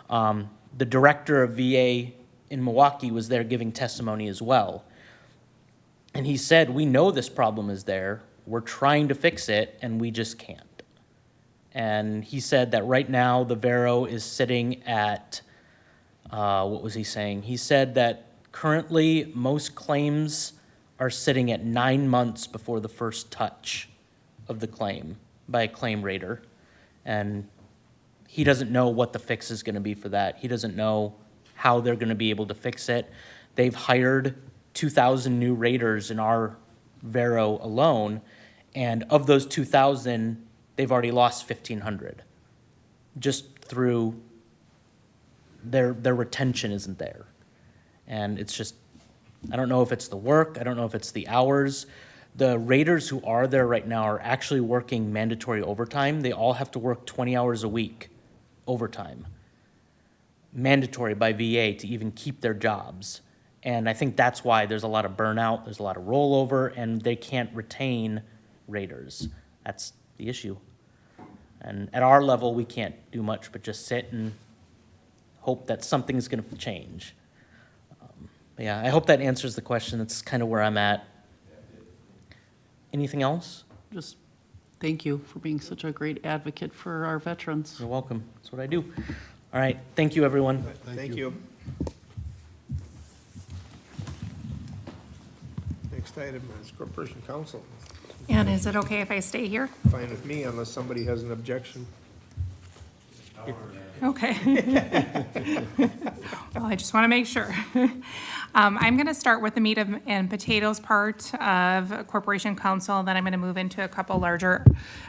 The director of VA in Milwaukee was there giving testimony as well. And he said, we know this problem is there, we're trying to fix it, and we just can't. And he said that right now, the Vero is sitting at, what was he saying? He said that currently, most claims are sitting at 9 months before the first touch of the claim by a claim rater. And he doesn't know what the fix is gonna be for that. He doesn't know how they're gonna be able to fix it. They've hired 2,000 new raters in our Vero alone, and of those 2,000, they've already lost 1,500, just through their retention isn't there. And it's just, I don't know if it's the work, I don't know if it's the hours. The raters who are there right now are actually working mandatory overtime. They all have to work 20 hours a week overtime, mandatory by VA to even keep their jobs. And I think that's why there's a lot of burnout, there's a lot of rollover, and they can't retain raters. That's the issue. And at our level, we can't do much but just sit and hope that something's gonna change. But yeah, I hope that answers the question. That's kind of where I'm at. Anything else? Just thank you for being such a great advocate for our veterans. You're welcome. That's what I do. All right, thank you, everyone. Thank you. Next item is Corporation Council. And is it okay if I stay here? Fine with me unless somebody has an objection. Okay. Well, I just want to make sure. I'm going to start with the meat and potatoes part of Corporation Council, then I'm going to move into a couple larger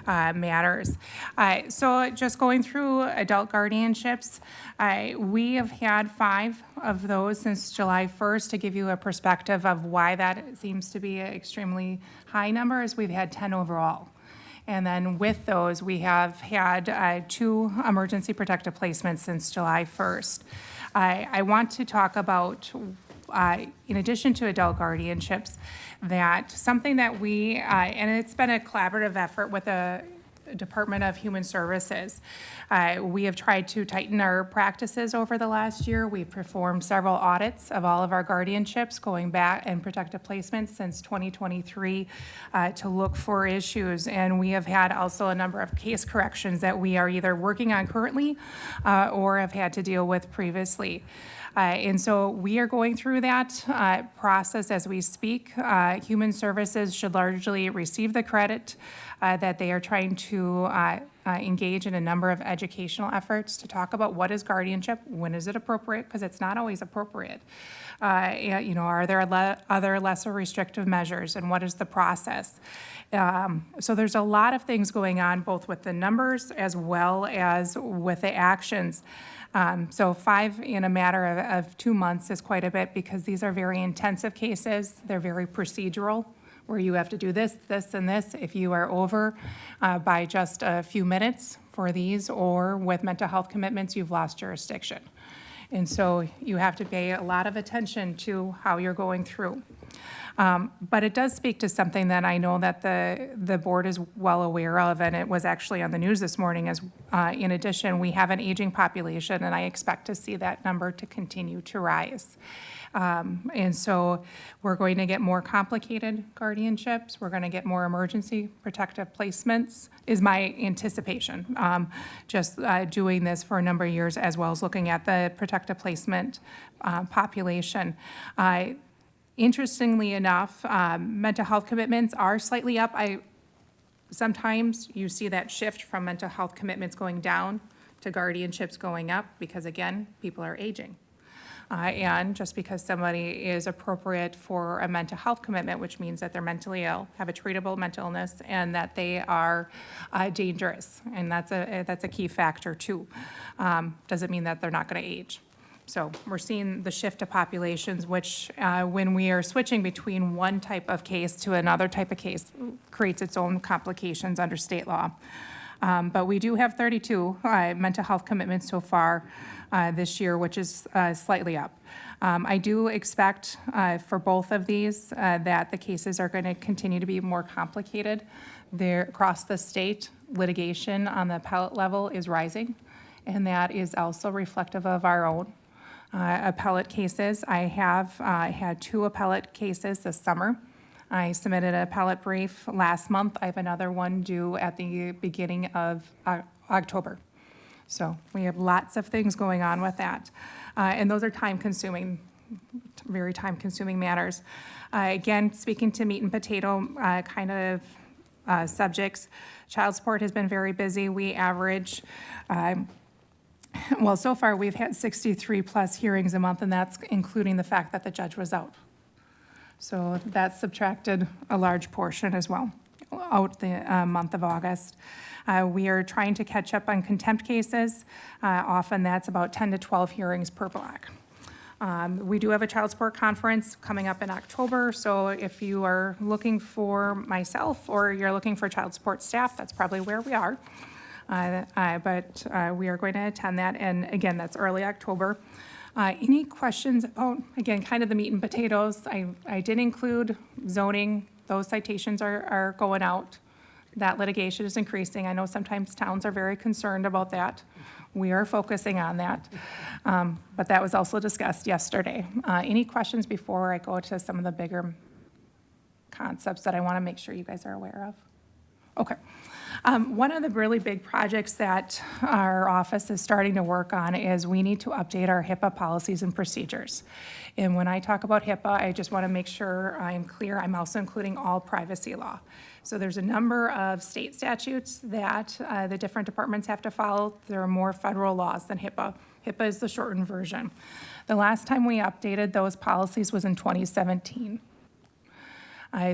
matters. So just going through adult guardianships, we have had 5 of those since July 1st. To give you a perspective of why that seems to be an extremely high number, is we've had 10 overall. And then with those, we have had 2 emergency protective placements since July 1st. I want to talk about, in addition to adult guardianships, that something that we, and it's been a collaborative effort with the Department of Human Services. We have tried to tighten our practices over the last year. We've performed several audits of all of our guardianships going back and protective placements since 2023 to look for issues. And we have had also a number of case corrections that we are either working on currently or have had to deal with previously. And so we are going through that process as we speak. Human Services should largely receive the credit that they are trying to engage in a number of educational efforts to talk about what is guardianship, when is it appropriate, because it's not always appropriate. Are there other lesser restrictive measures, and what is the process? So there's a lot of things going on, both with the numbers as well as with the actions. So 5 in a matter of 2 months is quite a bit, because these are very intensive cases. They're very procedural, where you have to do this, this, and this. If you are over by just a few minutes for these, or with mental health commitments, you've lost jurisdiction. And so you have to pay a lot of attention to how you're going through. But it does speak to something that I know that the board is well aware of, and it was actually on the news this morning, as in addition, we have an aging population, and I expect to see that number to continue to rise. And so we're going to get more complicated guardianships. We're going to get more emergency protective placements, is my anticipation. Just doing this for a number of years, as well as looking at the protective placement population. Interestingly enough, mental health commitments are slightly up. Sometimes you see that shift from mental health commitments going down to guardianships going up, because again, people are aging. And just because somebody is appropriate for a mental health commitment, which means that they're mentally ill, have a treatable mental illness, and that they are dangerous, and that's a key factor too. Doesn't mean that they're not going to age. So we're seeing the shift of populations, which when we are switching between one type of case to another type of case, creates its own complications under state law. But we do have 32 mental health commitments so far this year, which is slightly up. I do expect for both of these that the cases are going to continue to be more complicated. Across the state, litigation on the appellate level is rising, and that is also reflective of our own appellate cases. I have had 2 appellate cases this summer I submitted an appellate brief last month. I have another one due at the beginning of October. So we have lots of things going on with that. And those are time-consuming, very time-consuming matters. Again, speaking to meat and potato kind of subjects, child support has been very busy. We average, well, so far, we've had 63-plus hearings a month, and that's including the fact that the judge was out. So that subtracted a large portion as well, out the month of August. We are trying to catch up on contempt cases. Often that's about 10 to 12 hearings per block. We do have a child support conference coming up in October, so if you are looking for myself or you're looking for child support staff, that's probably where we are. But we are going to attend that, and again, that's early October. Any questions about, again, kind of the meat and potatoes? I did include zoning. Those citations are going out. That litigation is increasing. I know sometimes towns are very concerned about that. We are focusing on that. But that was also discussed yesterday. Any questions before I go to some of the bigger concepts that I want to make sure you guys are aware of? Okay. One of the really big projects that our office is starting to work on is we need to update our HIPAA policies and procedures. And when I talk about HIPAA, I just want to make sure I'm clear. I'm also including all privacy law. So there's a number of state statutes that the different departments have to follow. There are more federal laws than HIPAA. HIPAA is the shortened version. The last time we updated those policies was in 2017.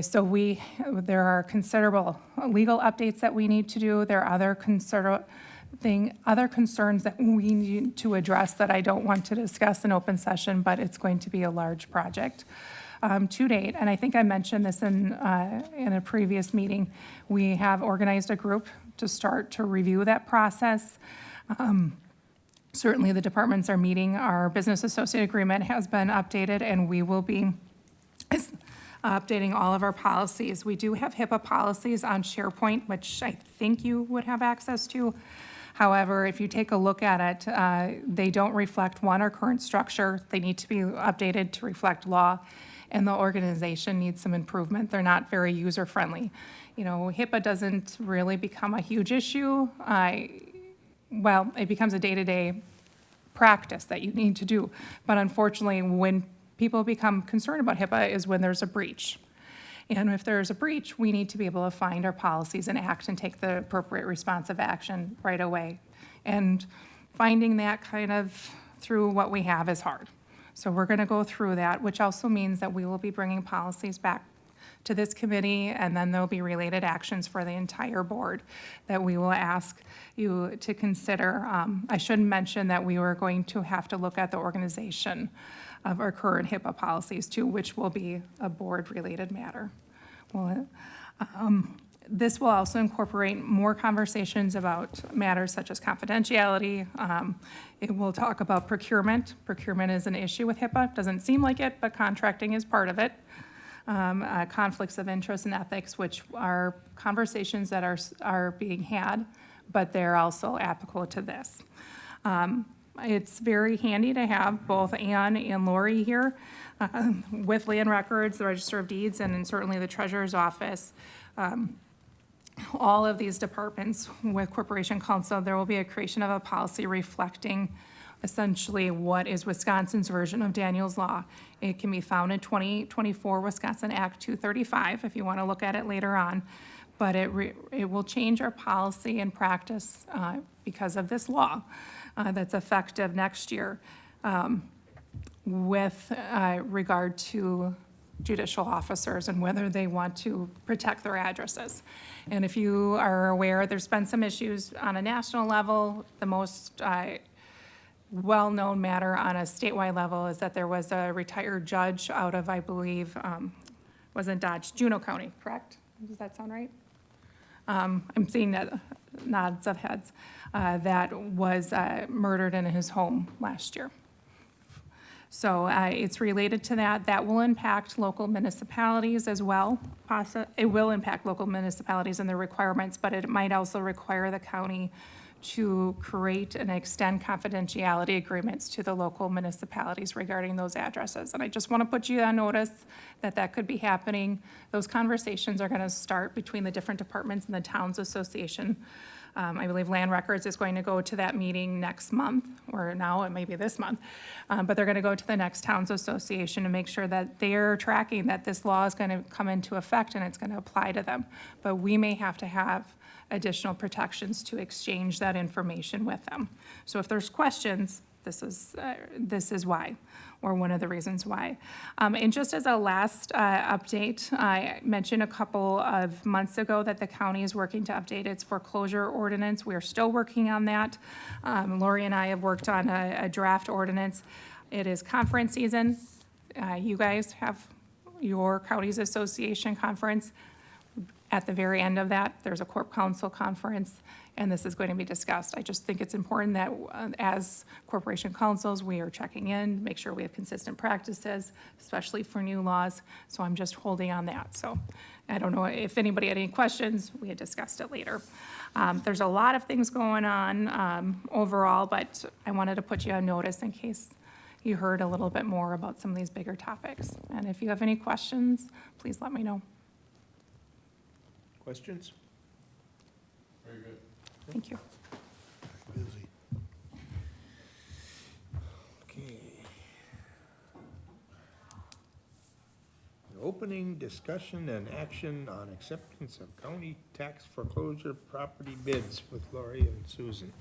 So there are considerable legal updates that we need to do. There are other concerns that we need to address that I don't want to discuss in open session, but it's going to be a large project. To date, and I think I mentioned this in a previous meeting, we have organized a group to start to review that process. Certainly the departments are meeting. Our business associate agreement has been updated, and we will be updating all of our policies. We do have HIPAA policies on SharePoint, which I think you would have access to. However, if you take a look at it, they don't reflect, one, our current structure. They need to be updated to reflect law, and the organization needs some improvement. They're not very user-friendly. You know, HIPAA doesn't really become a huge issue. Well, it becomes a day-to-day practice that you need to do. But unfortunately, when people become concerned about HIPAA is when there's a breach. And if there's a breach, we need to be able to find our policies and act and take the appropriate responsive action right away. And finding that kind of through what we have is hard. So we're going to go through that, which also means that we will be bringing policies back to this committee, and then there'll be related actions for the entire board that we will ask you to consider. I should mention that we were going to have to look at the organization of our current HIPAA policies too, which will be a board-related matter. Well, this will also incorporate more conversations about matters such as confidentiality. It will talk about procurement. Procurement is an issue with HIPAA. Doesn't seem like it, but contracting is part of it. Conflicts of interest and ethics, which are conversations that are being had, but they're also applicable to this. It's very handy to have both Ann and Lori here with land records, the Register of Deeds, and certainly the Treasurer's Office. All of these departments with Corporation Counsel, there will be a creation of a policy reflecting essentially what is Wisconsin's version of Daniel's Law. It can be found in 2024 Wisconsin Act 235 if you want to look at it later on. But it will change our policy and practice because of this law that's effective next year with regard to judicial officers and whether they want to protect their addresses. And if you are aware, there's been some issues on a national level. The most well-known matter on a statewide level is that there was a retired judge out of, I believe, wasn't Dodge, Juneau County, correct? Does that sound right? I'm seeing nods of heads, that was murdered in his home last year. So it's related to that. That will impact local municipalities as well. It will impact local municipalities and their requirements, but it might also require the county to create and extend confidentiality agreements to the local municipalities regarding those addresses. And I just want to put you on notice that that could be happening. Those conversations are going to start between the different departments and the Towns Association. I believe Land Records is going to go to that meeting next month, or now it may be this month. But they're going to go to the next Towns Association to make sure that they're tracking that this law is going to come into effect and it's going to apply to them. But we may have to have additional protections to exchange that information with them. So if there's questions, this is why, or one of the reasons why. And just as a last update, I mentioned a couple of months ago that the county is working to update its foreclosure ordinance. We are still working on that. Lori and I have worked on a draft ordinance. It is conference season. You guys have your county's association conference. At the very end of that, there's a corp council conference, and this is going to be discussed. I just think it's important that as corporation councils, we are checking in, make sure we have consistent practices, especially for new laws. So I'm just holding on that. So I don't know if anybody had any questions. We had discussed it later. There's a lot of things going on overall, but I wanted to put you on notice in case you heard a little bit more about some of these bigger topics. And if you have any questions, please let me know. Questions? Very good. Thank you. Busy. Okay. Opening discussion and action on acceptance of county tax foreclosure property bids with Lori and Susan.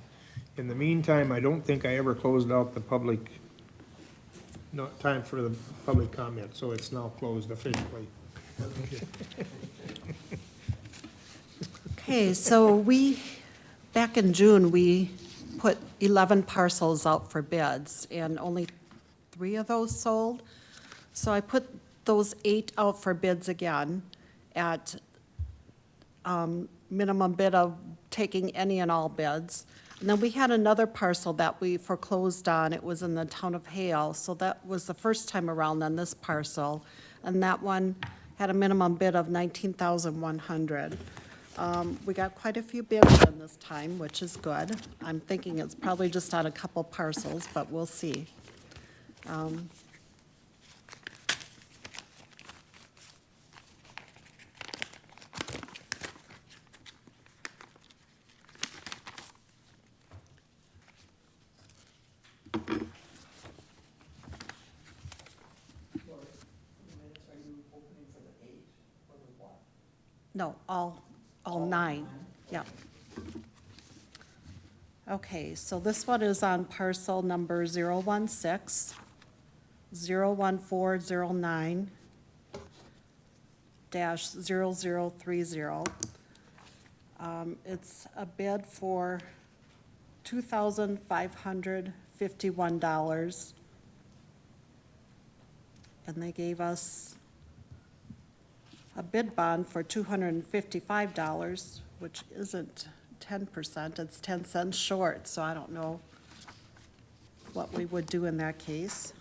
In the meantime, I don't think I ever closed out the public, no, time for the public comment, so it's now closed officially. Okay, so back in June, we put 11 parcels out for bids, and only 3 of those sold. So I put those 8 out for bids again at minimum bid of taking any and all bids. And then we had another parcel that we foreclosed on. It was in the town of Hale, so that was the first time around on this parcel. And that one had a minimum bid of $19,100. We got quite a few bids in this time, which is good. I'm thinking it's probably just on a couple parcels, but we'll see. No, all 9, yeah. Okay, so this one is on parcel number 016, 01409 -0030. It's a bid for $2,551. And they gave us a bid bond for $255, which isn't 10%, it's 10 cents short, so I don't know what we would do in that case.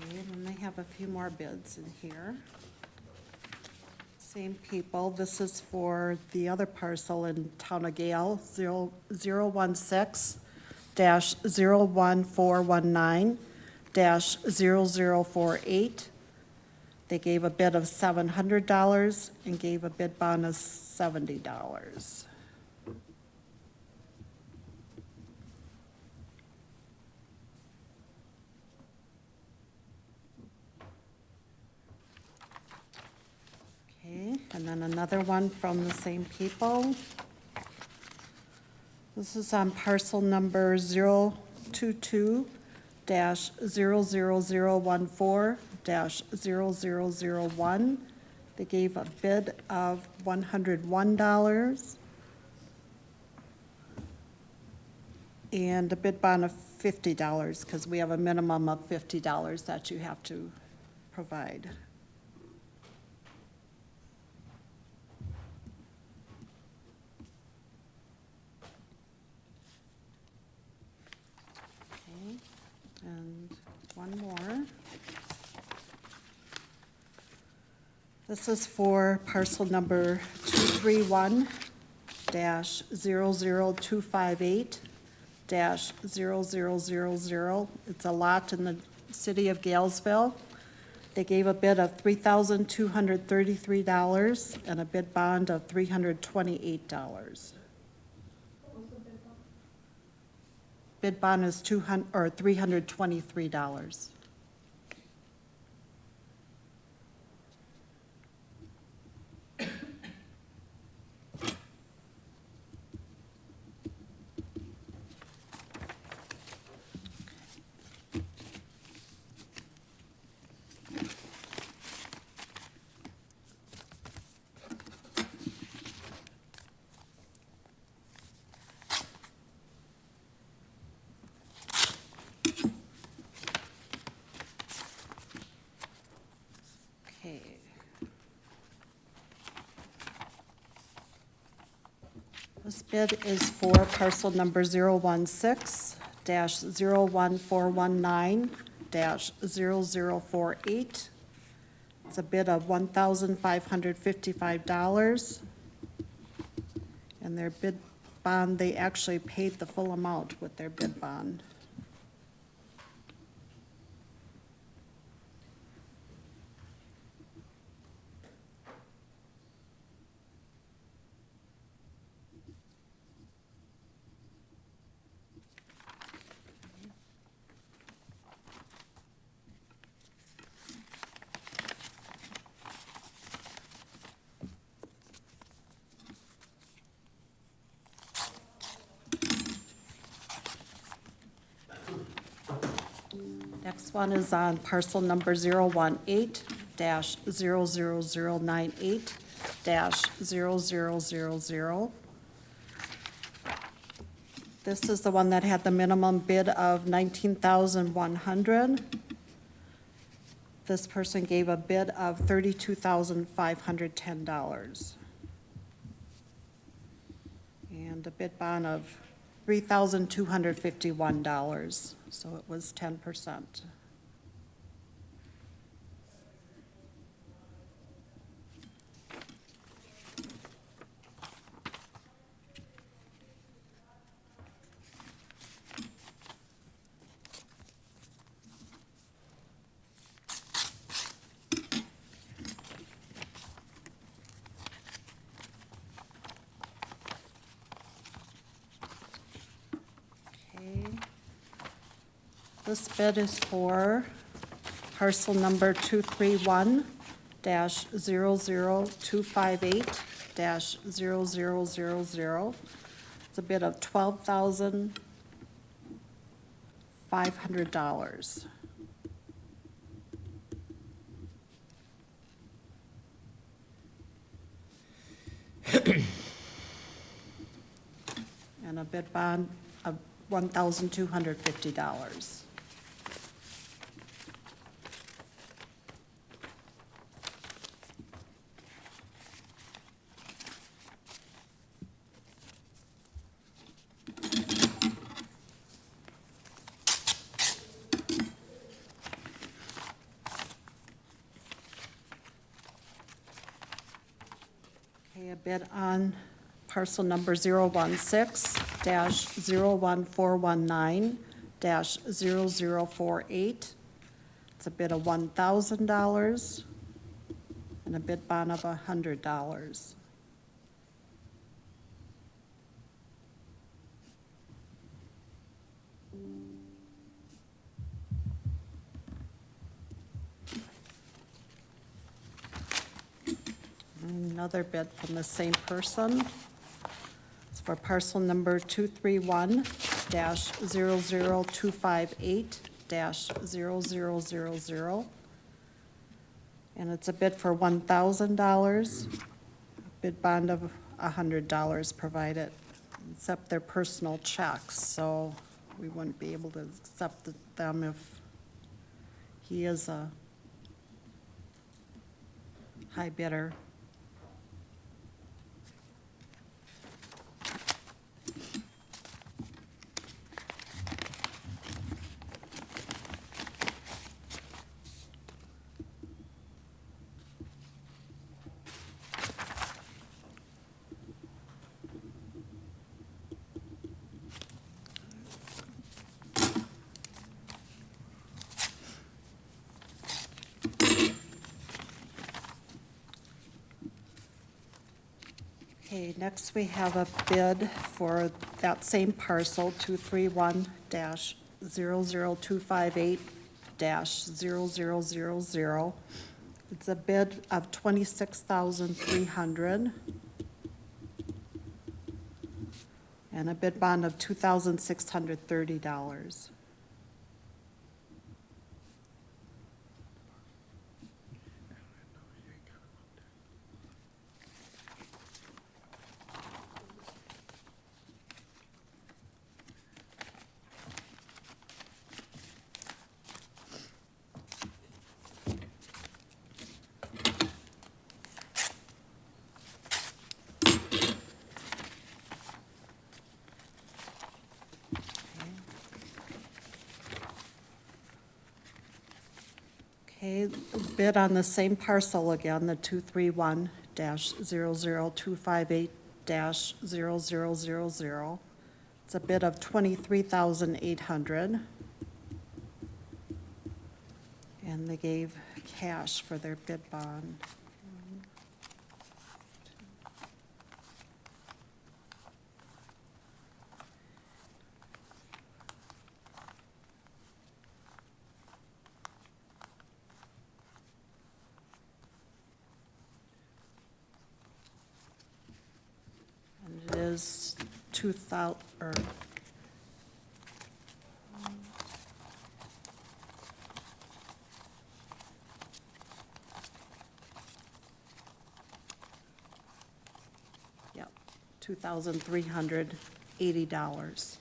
And then they have a few more bids in here. Same people. This is for the other parcel in Town of Gale, 016-01419-0048. They gave a bid of $700 and gave a bid bond of $70. Okay, and then another one from the same people. This is on parcel number 022-00014-0001. They gave a bid of $101 and a bid bond of $50, because we have a minimum of $50 that you have to provide. This is for parcel number 231-00258-0000. It's a lot in the city of Galesville. They gave a bid of $3,233 and a bid bond of $328. Bid bond is $323. Okay. This bid is for parcel number 016-01419-0048. It's a bid of $1,555. And their bid bond, they actually paid the full amount with their bid bond. Next one is on parcel number 018-00098-0000. This is the one that had the minimum bid of $19,100. This person gave a bid of $32,510. And a bid bond of $3,251, so it was 10%. This bid is for parcel number 231-00258-0000. It's a bid of $12,500. And a bid bond of $1,250. A bid on parcel number 016-01419-0048. It's a bid of $1,000 and a bid bond of $100. Another bid from the same person. It's for parcel number 231-00258-0000. And it's a bid for $1,000, bid bond of $100 provided, except their personal checks, so we wouldn't be able to accept them if he is a high bidder. Okay, next we have a bid for that same parcel, 231-00258-0000. It's a bid of $26,300 and a bid bond of $2,630. Okay, bid on the same parcel again, the 231-00258-0000. It's a bid of $23,800. And they gave cash for their bid bond. And it is 2,000, or, yep, $2,380.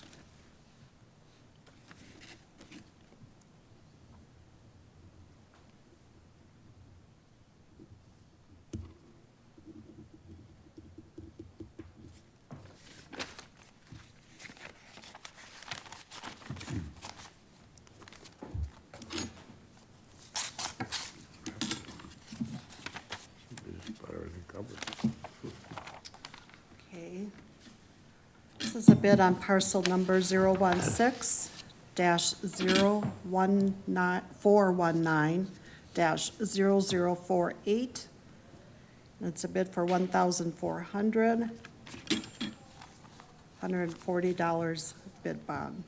Okay. This is a bid on parcel number 016-419-0048. It's a bid for $1,400, $140 bid bond.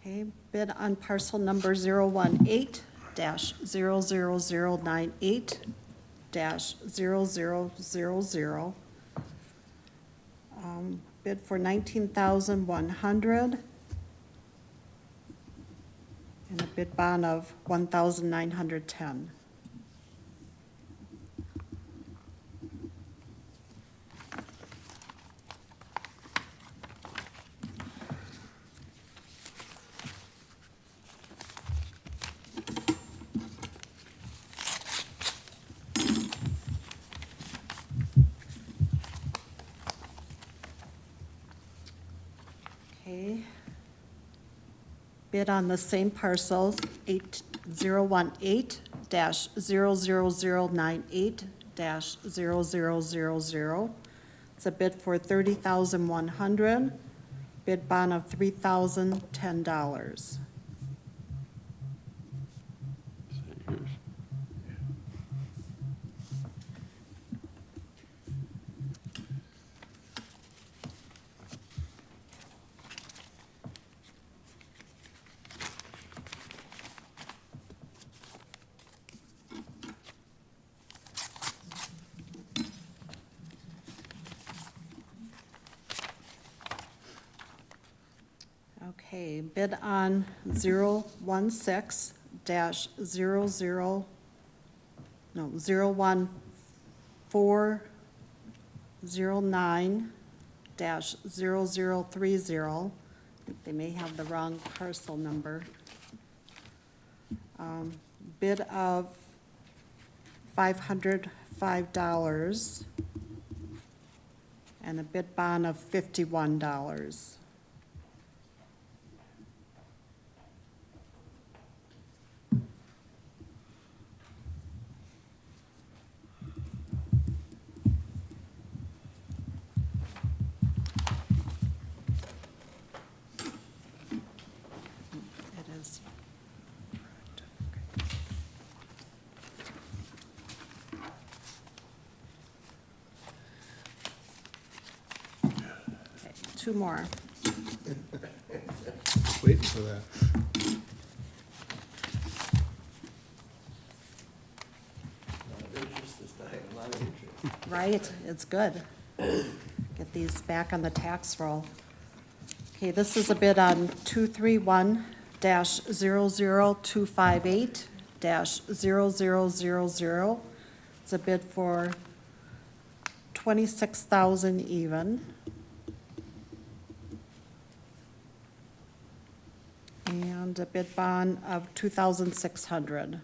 Okay, bid on parcel number 018-00098-0000. Bid for $19,100 and a bid bond of $1,910. Okay. Bid on the same parcels, 018-00098-0000. It's a bid for $30,100, bid bond of $3,010. Okay, bid on 016-00, no, 01409-0030. They may have the wrong parcel number. Bid of $505, and a bid bond of $51. It is. Okay, two more. Waiting for that. A lot of interest this time, a lot of interest. Right, it's good. Get these back on the tax roll. Okay, this is a bid on 231-00258-0000. It's a bid for 26,000 even. And a bid bond of 2,600.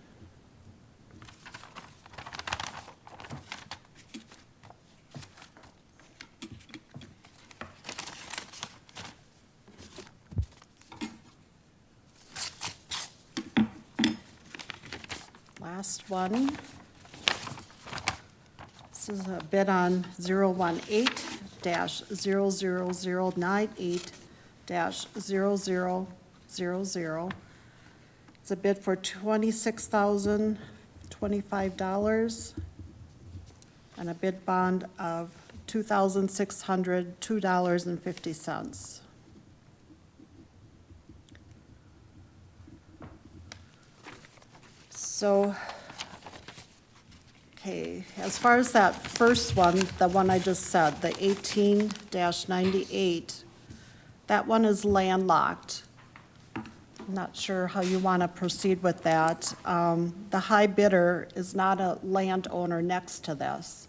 Last one. This is a bid on 018-00098-0000. It's a bid for $26,025 and a bid bond of $2,602.50. So, okay, as far as that first one, the one I just said, the 18-98, that one is landlocked. I'm not sure how you want to proceed with that. The high bidder is not a landowner next to this.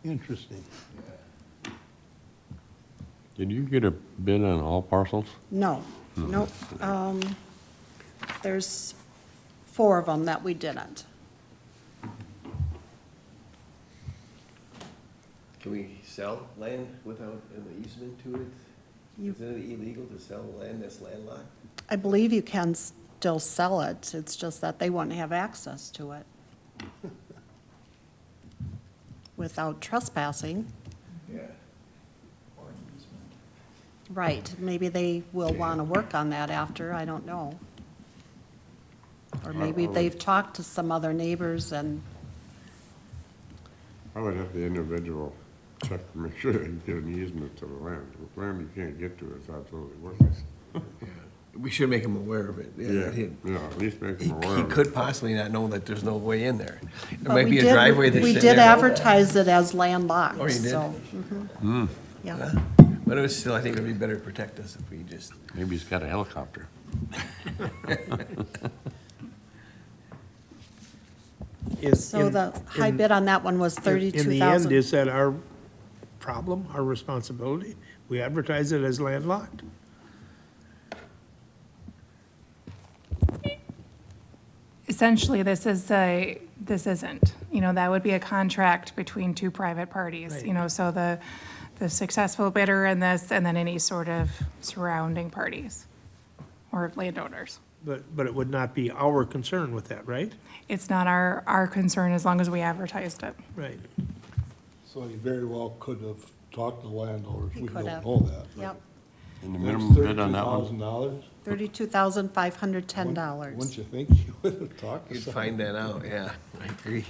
Interesting. Did you get a bid on all parcels? No, nope. There's 4 of them that we didn't. Can we sell land without an easement to it? You- Isn't it illegal to sell land that's landlocked? I believe you can still sell it, it's just that they wouldn't have access to it. Without trespassing, Yeah. right, maybe they will want to work on that after, I don't know. Or maybe they've talked to some other neighbors and, I would have the individual check to make sure they get an easement to the land. With land you can't get to, it's absolutely worthless. We should make him aware of it. Yeah, at least make them aware He of it. could possibly not know that there's no way in there. There but might we be a did, driveway that's we sitting did there. advertise it as landlocked, Oh, you did? so. Hmm, Yeah, But it was still, I think it'd be better to protect us if we just, maybe he's got a helicopter. so the high bid on that one was In the end, 32,000. is that our problem, our responsibility? We advertise it as landlocked? Essentially, this isn't, that would be a contract between 2 private parties, Right. so the successful bidder in this, and then any sort of surrounding parties or landowners. But it would not be our concern with that, right? It's not our concern as long as we advertised it. Right. So he very well could have talked to landowners, He we could don't have. know that. Yep, And the That's minimum bid on that one? $32,000? $32,510. Wouldn't you think he would have talked to you'd somebody? find that out, yeah, I agree.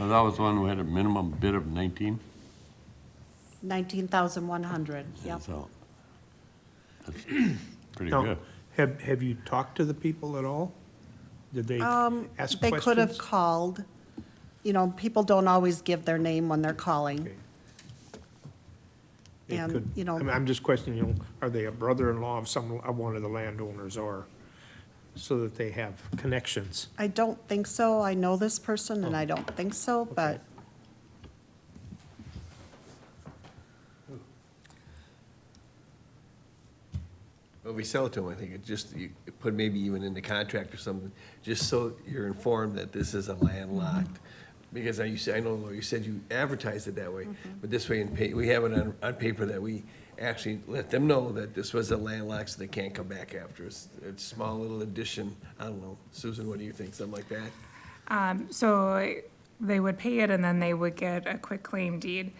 Oh, that was the one who had a minimum bid of 19? 19,100, yep. So, that's pretty Now, good. have you talked to the people at all? Did they ask They questions? could have called. People don't always give their name when they're calling. Okay. They And, could- I'm just questioning, are they a brother-in-law of one of the landowners, or so that they have connections? I don't think so. I know this person, and I Oh. don't think so, but Well, we sell it to them, I think it just, you put maybe even in the contract or something, just so you're informed that this is a landlocked. Because I know, Laura, you said you advertised it that way, but this way we have it on paper that we actually let them know that this was a landlocked, so they can't come back after us. It's a small little addition, I don't know, Susan, what do you think, something like that? So they would pay it and then they would get a quick claim deed.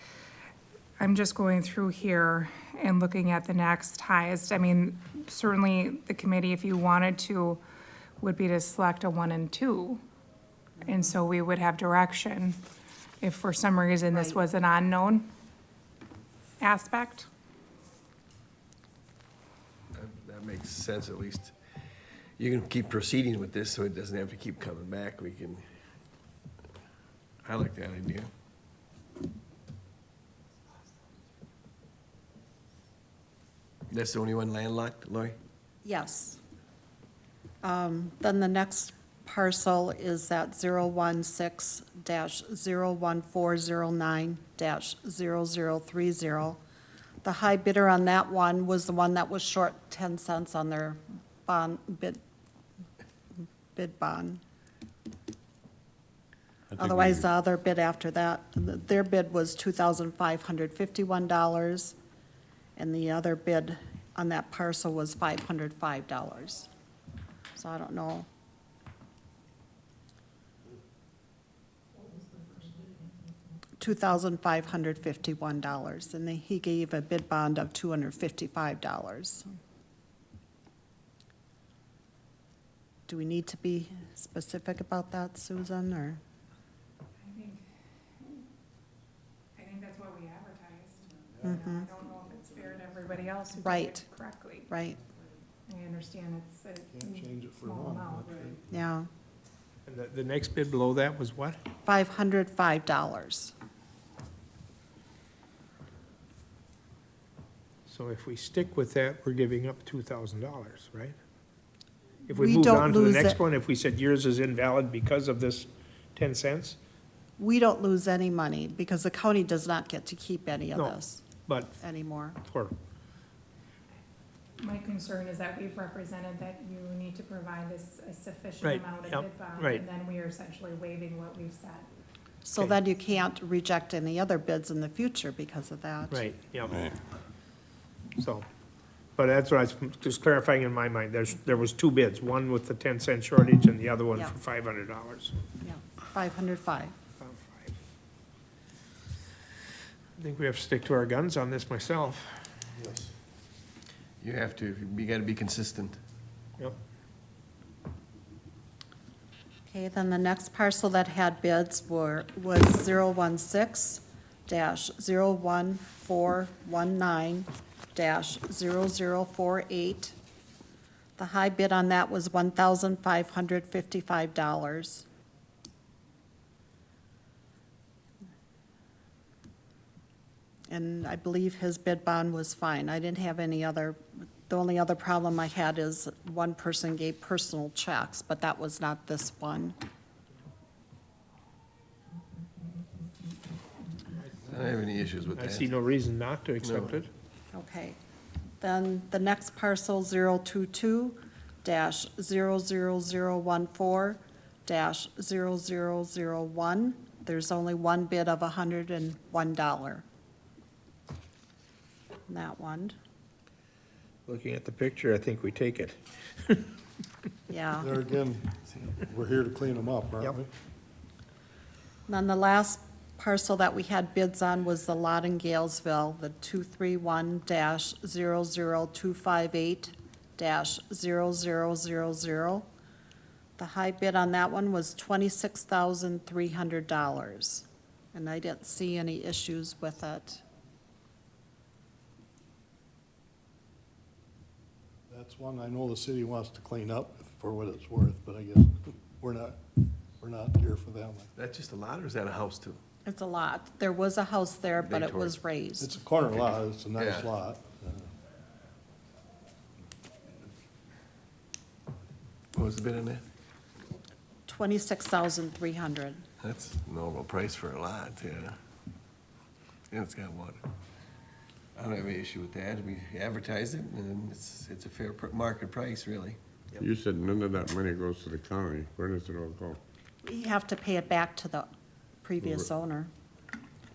I'm just going through here and looking at the next highest. I mean, certainly the committee, if you wanted to, would be to select a 1 and 2. And so we would have direction if for some reason this Right. was an unknown aspect. That makes sense, at least. You can keep proceeding with this, so it doesn't have to keep coming back, we can, I like that idea. That's the only one landlocked, Lori? Yes. Then the next parcel is at 016-01409-0030. The high bidder on that one was the one that was short 10 cents on their bid bond. Otherwise, the other bid after that, their bid was $2,551, and the other bid on that parcel was $505. So I don't know. $2,551, and he gave a bid bond of $255. Do we need to be specific about that, Susan, or? I think that's what we advertised. I don't know if it's fair to everybody else who did Right. it correctly. Right, I understand it's a Can't change it for small long. amount. yeah, And the next bid below that was what? $505. So if we stick with that, we're giving up $2,000, right? If we We moved don't on to the lose next it. one, if we said yours is invalid because of this 10 cents, We don't lose any money, because the county does not get to keep any of No. this but anymore. for, My concern is that we've represented that you need to provide us a sufficient Right, amount of yep, bid bond. right. And then we are essentially waiving what we've said. So Okay. then you can't reject any other bids in the future because of that. right, yeah. So, but that's what I was just clarifying in my mind. There was two bids, one with the 10-cent shortage and the other one Yeah. for $500. Yeah, 505. I think we have to stick to our guns on this myself. Yes. You have to, you gotta be consistent. Yep. Okay, then the next parcel that had bids was 016-01419-0048. The high bid on that was $1,555. And I believe his bid bond was fine. I didn't have any other, the only other problem I had is one person gave personal checks, but that was not this one. I don't have any issues with I that. see no reason not to accept No. it. Okay. Then the next parcel, 022-00014-0001, there's only one bid of $101. That one, Looking at the picture, I think we take it. yeah. There again, we're here to clean them up, Yep. aren't we? Then the last parcel that we had bids on was the lot in Galesville, the 231-00258-0000. The high bid on that one was $26,300, and I didn't see any issues with it. That's one I know the city wants to clean up for what it's worth, but I guess we're not here for that one. That's just a lot, or is that a house too? It's a lot. There was a house there, but They it tore was It's raised. a corner lot, it's a nice Yeah. lot. What was the bid on that? 26,300. That's normal price for a lot, yeah. And it's got water. I don't have any issue with that. We advertise it, and it's a fair market price, really. You said none of that money goes to the county. Where does it all go? We have to pay it back to the previous owner.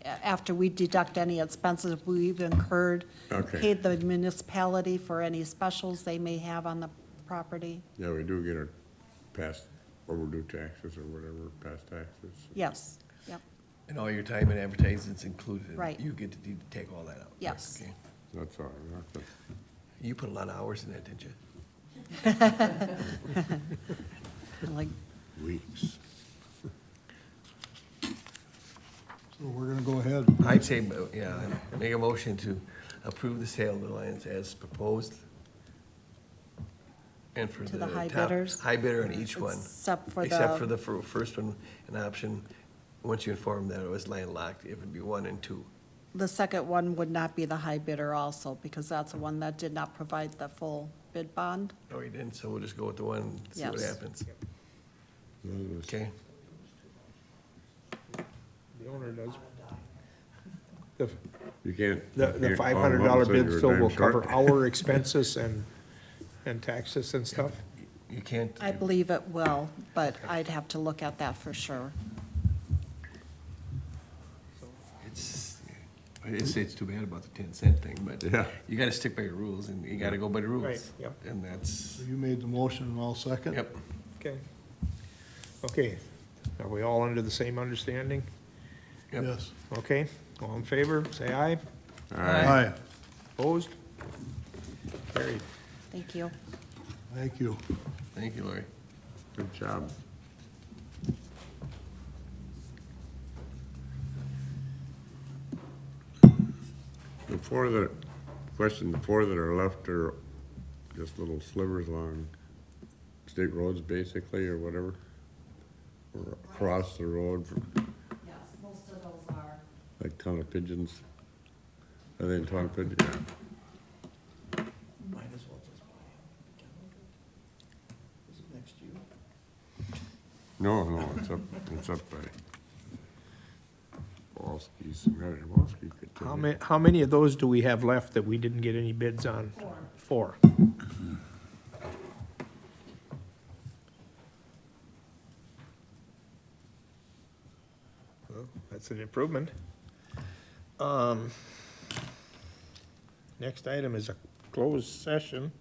After we deduct any expenses we've incurred, Okay. paid the municipality for any specials they may have on the property. Yeah, we do get our past overdue taxes or whatever, past taxes. Yes, yep, And all your time and advertisements included. Right. You get to take all that out. yes. Okay. That's all, nothing. You put a lot of hours in that, didn't you? Like, Weeks. So we're gonna go ahead. I'd say, yeah, make a motion to approve the sale of the lands as proposed. And for To the the high top- bidders? high bidder on each one. Except for Except for the, the first one, an option, once you inform them that it was landlocked, it would be 1 and 2. the second one would not be the high bidder also, because that's the one that did not provide the full bid bond. Oh, you didn't, so we'll just go with the one, and see what Yes. happens. None of us- Okay? The owner does. The, You can't. the you can't all of a $500 sudden bid you're still damn will short. cover our expenses and taxes and stuff? You can't. I believe it will, but I'd have to look at that for sure. It's too bad about the 10-cent thing, but Yeah. you gotta stick by your rules, and you gotta go by the rules. Right, yep. And that's, You made the motion and I'll second? yep. Okay. Okay, are we all under the same understanding? Yep. Yes. Okay, all in favor, say aye. Aye. Opposed? Carried. Thank you. Thank you. Thank you, Lori. Good job. The four that, question, the four that are left are just little slivers along state roads basically, or whatever? Or across the road from, Yes, most of those are. like Town of Pigeons? Are they in Town of Pigeons? Yeah. Might as well just buy it. Is it next to you? No, it's up by Walski's, Walski could take it. How many of those do we have left that we didn't get any bids on? Four. Well, that's an improvement. Next item is a closed session.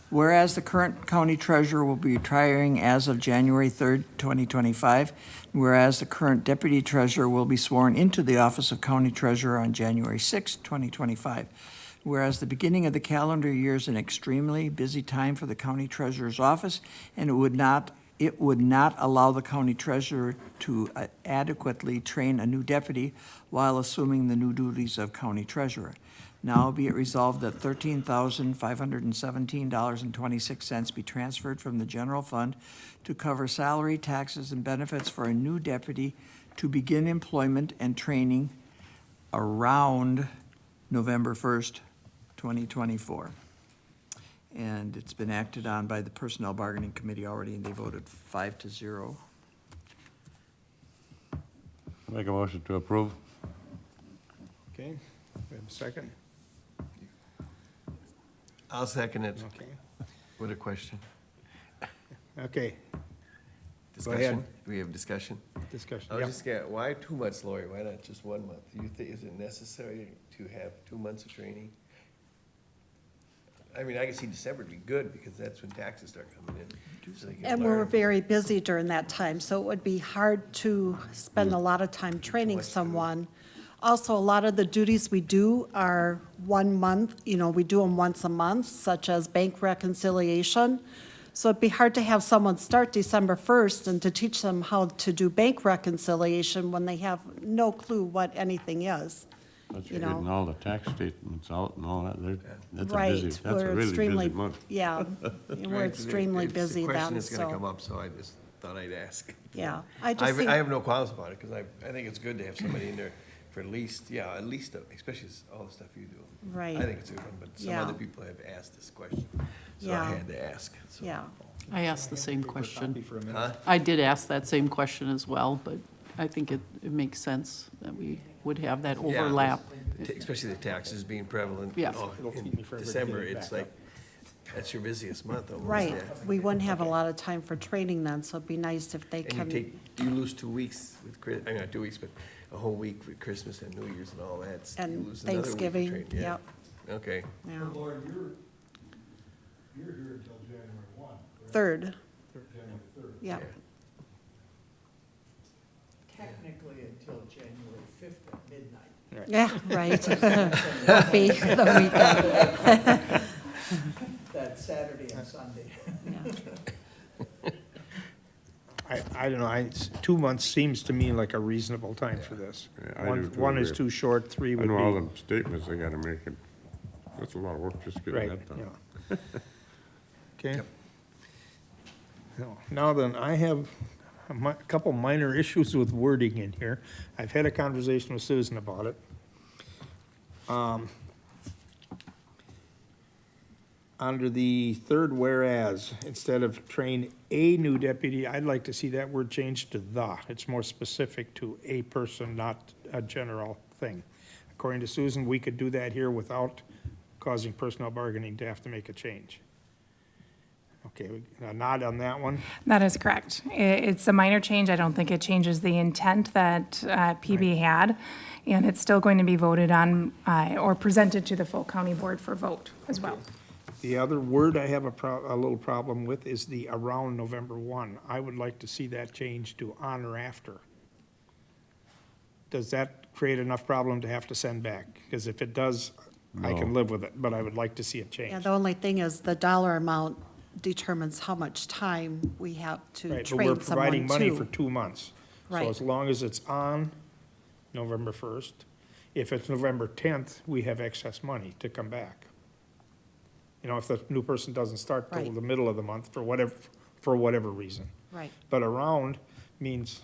Whereas the current county treasurer will be retiring as of January 3rd, 2025, whereas the current deputy treasurer will be sworn into the office of county treasurer on January 6th, 2025, whereas the beginning of the calendar year is an extremely busy time for the county treasurer's office, and it would not allow the county treasurer to adequately train a new deputy while assuming the new duties of county treasurer. Now be it resolved that $13,517.26 be transferred from the general fund to cover salary, taxes, and benefits for a new deputy to begin employment and training around November 1st, 2024. And it's been acted on by the Personnel Bargaining Committee already, and they voted 5-0. Make a motion to approve? Okay, we have a second? I'll second it Okay. with a question. Okay, Discussion? Do we have discussion? discussion. I was Yep. just getting, why 2 months, Lori? Why not just 1 month? Do you think, is it necessary to have 2 months of training? I mean, I can see December would be good, because that's when taxes start coming in. so they can And we're learn. very busy during that time, so it would be hard to spend a lot of time training someone. Also, a lot of the duties we do are 1 month, we do them once a month, such as bank reconciliation. So it'd be hard to have someone start December 1st and to teach them how to do bank reconciliation when they have no clue what anything is. That's You know. getting all the tax statements out and all that. That's a Right, busy, that's a we're really extremely, busy month. yeah, we're extremely busy It's a question then, that's gonna come so, up, so I just thought I'd ask. yeah. I just think. I have no qualms about it, because I think it's good to have somebody in there for at least, especially all the stuff you do. Right. I think it's a good one, but some Yeah. other people have asked this question, so Yeah. I had to ask. So. Yeah, I asked the same question. Copy for a minute. Huh? I did ask that same question as well, but I think it makes sense that we would have that overlap. Especially the taxes being prevalent. Yeah. In December, it's like, that's your busiest month almost. Right, yeah. we wouldn't have a lot of time for training then, so it'd be nice if they And can. you lose 2 weeks with not 2 weeks, but a whole week with Christmas and New Year's and all that. You And lose another week of Thanksgiving, training, yeah. yep. Okay. Yeah. Laura, you're here until January 1, correct? Third, January 3rd. yep. Technically until January 5th at midnight. Yeah, right. Won't be the weekend. That Saturday and Sunday. Yeah. I don't know, 2 months seems to me like a reasonable time for this. Yeah, I do too, One is agree. too short, 3 I would know all be, the statements they gotta make, and that's a lot of work just getting right, that done. yeah. Okay. Now then, I have a couple minor issues with wording in here. I've had a conversation with Susan about it. Under the third whereas, instead of train a new deputy, I'd like to see that word changed to the. It's more specific to a person, not a general thing. According to Susan, we could do that here without causing personnel bargaining to have to make a change. Okay, a nod on that one? That is correct. It's a minor change. I don't think it changes the intent that PB had, and it's still going to be voted on or presented to the full county board for vote as well. The other word I have a little problem with is the around November 1. I would like to see that changed to on or after. Does that create enough problem to have to send back? Because if it does, I can No. live with it, but I would like to see it Yeah, changed. the only thing is the dollar amount determines how much time we have to Right, but we're train providing someone money for to. 2 months. So Right. as long as it's on November 1st, if it's November 10th, we have excess money to come back. You know, if the new person doesn't start till Right. the middle of the month for whatever reason. Right, But around means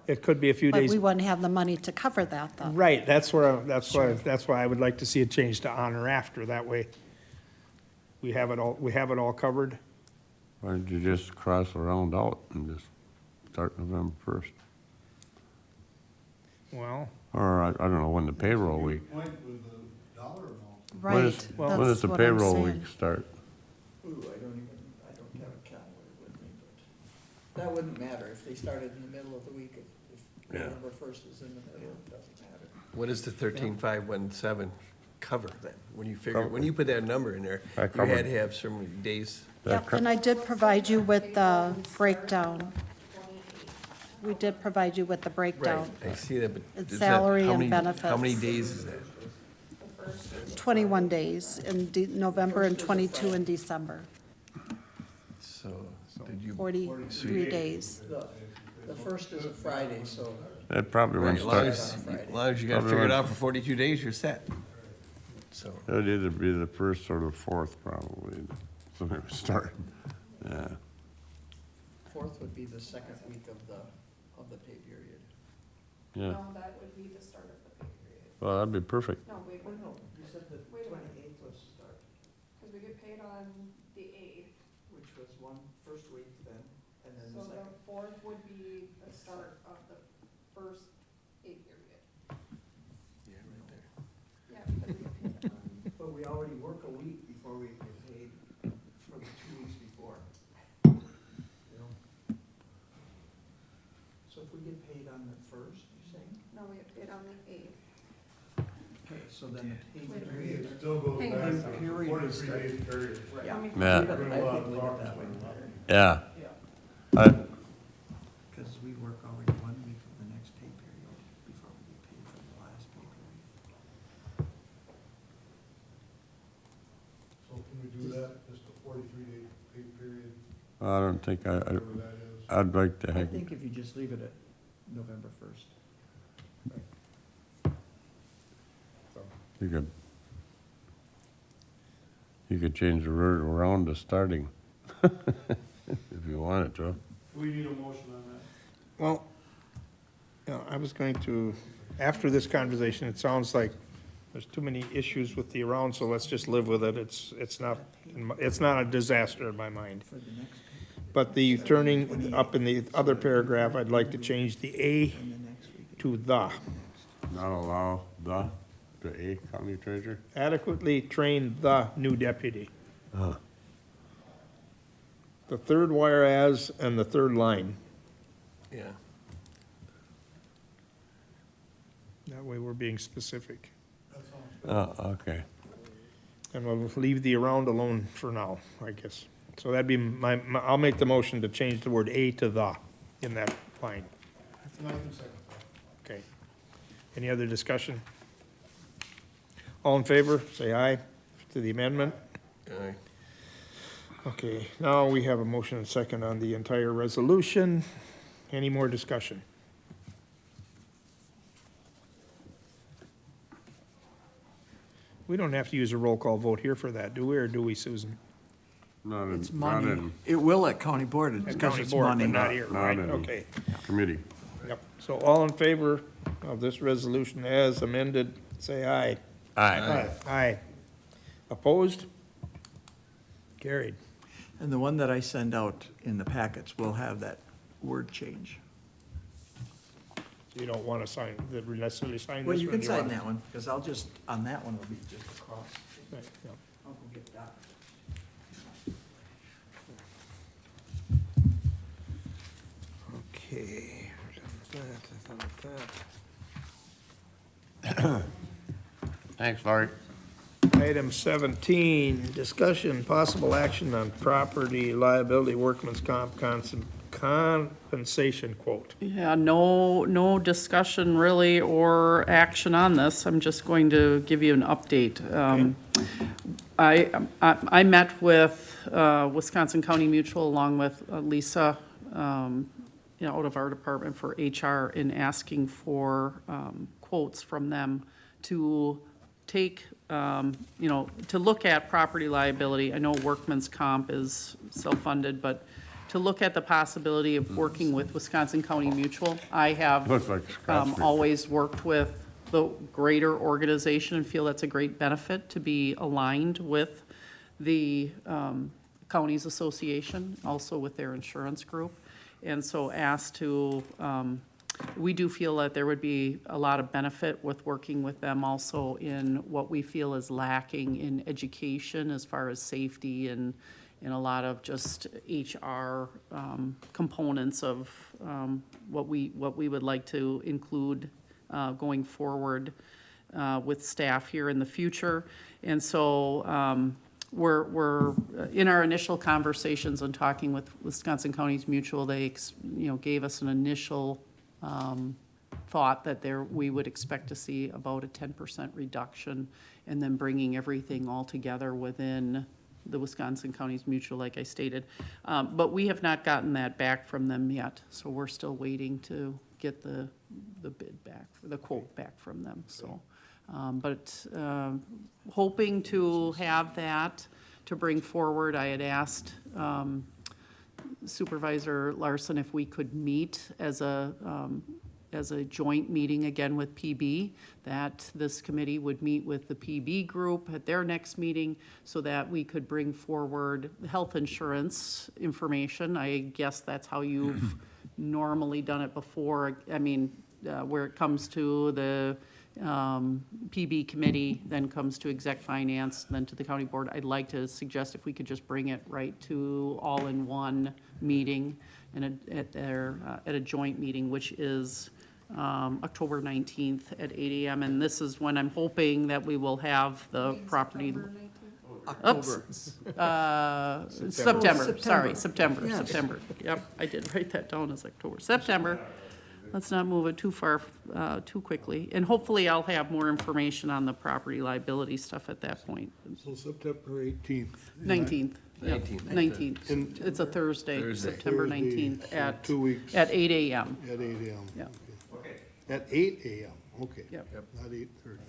it could be a few but days. we wouldn't have the money to cover that, though. Right, that's why I would like to see it changed to on or after. That way, we have it all covered. Why don't you just cross around out and just start November 1st? Well, Or I don't know, when the payroll week. Point with the dollar amount. When Right, is- When does that's the what I'm payroll saying. week start? Ooh, I don't have a calendar with me, but that wouldn't matter if they started in the middle of the week. If Yeah. November 1st is in the middle, it doesn't matter. What does the 13,517 cover then? When you Cover- when you put that number in there, That you had covered- to have so many days. Yep, and I did provide you with the breakdown. We did provide you with the Right, breakdown. I see that, but. It's is that- salary how and many- How many benefits. days is that? 21 days in November and 22 in December, So, did you? 43 days. The first is a Friday, so That probably Right, won't as long start, as long as you got it Probably figured won't- out for 42 days, you're set. So, it would either be the 1st or the 4th probably, so they would start, yeah. 4th would be the second week of the pay period. Yeah, No, that would be the start of the pay period. well, that'd be perfect. No, wait, wait, No, you said the Wait a minute. 28th was the start, because we get paid on the 8th. which was one first week then, and then So the second. the 4th would be the start of the first pay period. yeah, right there. Yeah, because we get paid on. But we already work a week before we get paid for the 2 weeks before. You know? So if we get paid on the 1st, you're saying? No, we get paid on the 8th. Okay, so then the pay Wait a period. It still goes Hang back on. to Period. 43 days period. Yeah. Let me- Yeah. I think leave it that way. Yeah, Yeah. I, Because we work already 1 week of the next pay period before we get paid for the last pay period. So can we do that, just a 43-day pay period, I don't think whatever that is? I'd like to I have, think if you just leave it at November 1st. you could change the word around to starting, if you wanted to. We need a motion on that. Well, I was going to, after this conversation, it sounds like there's too many issues with the around, so let's just live with it. It's not a disaster in my mind. For the next pay period. But the turning up in the other paragraph, I'd like to change the A to the. Not allow the A county treasurer? Adequately train the new deputy. The third whereas and the third line. Yeah. That way we're being specific. Oh, okay. And we'll leave the around alone for now, I guess. So that'd be I'll make the motion to change the word A to the in that line. Okay. Any other discussion? All in favor, say aye to the amendment. Aye. Okay, now we have a motion and second on the entire resolution. Any more discussion? We don't have to use a roll call vote here for that, do we, or do we, Susan? Not in, It's not money. in It will at county board, At because county it's board, but money. not here, Not right, in- okay. committee. Yep, so all in favor of this resolution as amended, say aye. Aye. Aye. Opposed? Carried. And the one that I send out in the packets will have that word change. You don't want to sign, necessarily sign this one? Well, you can sign want- that one, because I'll just, on that one, it'll be just across. Right, yeah. I'll go get that. Okay. We're done with that. Thanks, Laurie. Item 17, discussion, possible action on property liability workman's compensation quote. Yeah, no discussion really or action on this. I'm just going to give you an update. I met with Wisconsin County Mutual along with Lisa, out of our department for HR in asking for quotes from them to take, to look at property liability. I know workman's comp is self-funded, but to look at the possibility of working with Wisconsin County Mutual. I have Looks like Scott's always worked with the greater organization and feel that's a great benefit to be aligned with the counties association, also with their insurance group. And so asked to, we do feel that there would be a lot of benefit with working with them also in what we feel is lacking in education as far as safety and a lot of just HR components of what we would like to include going forward with staff here in the future. And so we're in our initial conversations and talking with Wisconsin Counties Mutual, they gave us an initial thought that we would expect to see about a 10% reduction, and then bringing everything all together within the Wisconsin Counties Mutual, like I stated. But we have not gotten that back from them yet, so we're still waiting to get the bid back, the quote back from them, so. But hoping to have that to bring forward. I had asked Supervisor Larson if we could meet as a joint meeting again with PB, that this committee would meet with the PB group at their next meeting so that we could bring forward health insurance information. I guess that's how you've normally done it before. I mean, where it comes to the PB committee, then comes to exec finance, then to the county board. I'd like to suggest if we could just bring it right to all in one meeting and at a joint meeting, which is October 19th at 8 a.m. And this is when I'm hoping that we will have the property. October. September, sorry, September. Yes. Yep, I did write that down as October. September. Let's not move it too far, too quickly. And hopefully I'll have more information on the property liability stuff at that point. So September 18th. 19th. Yep, 19th. 19th. It's a Thursday, Thursday. September Thursday, 19th so at, 2 weeks. at 8 a.m. At 8 AM. Yeah. Okay. At 8 AM, okay. Yep. Not 8:30.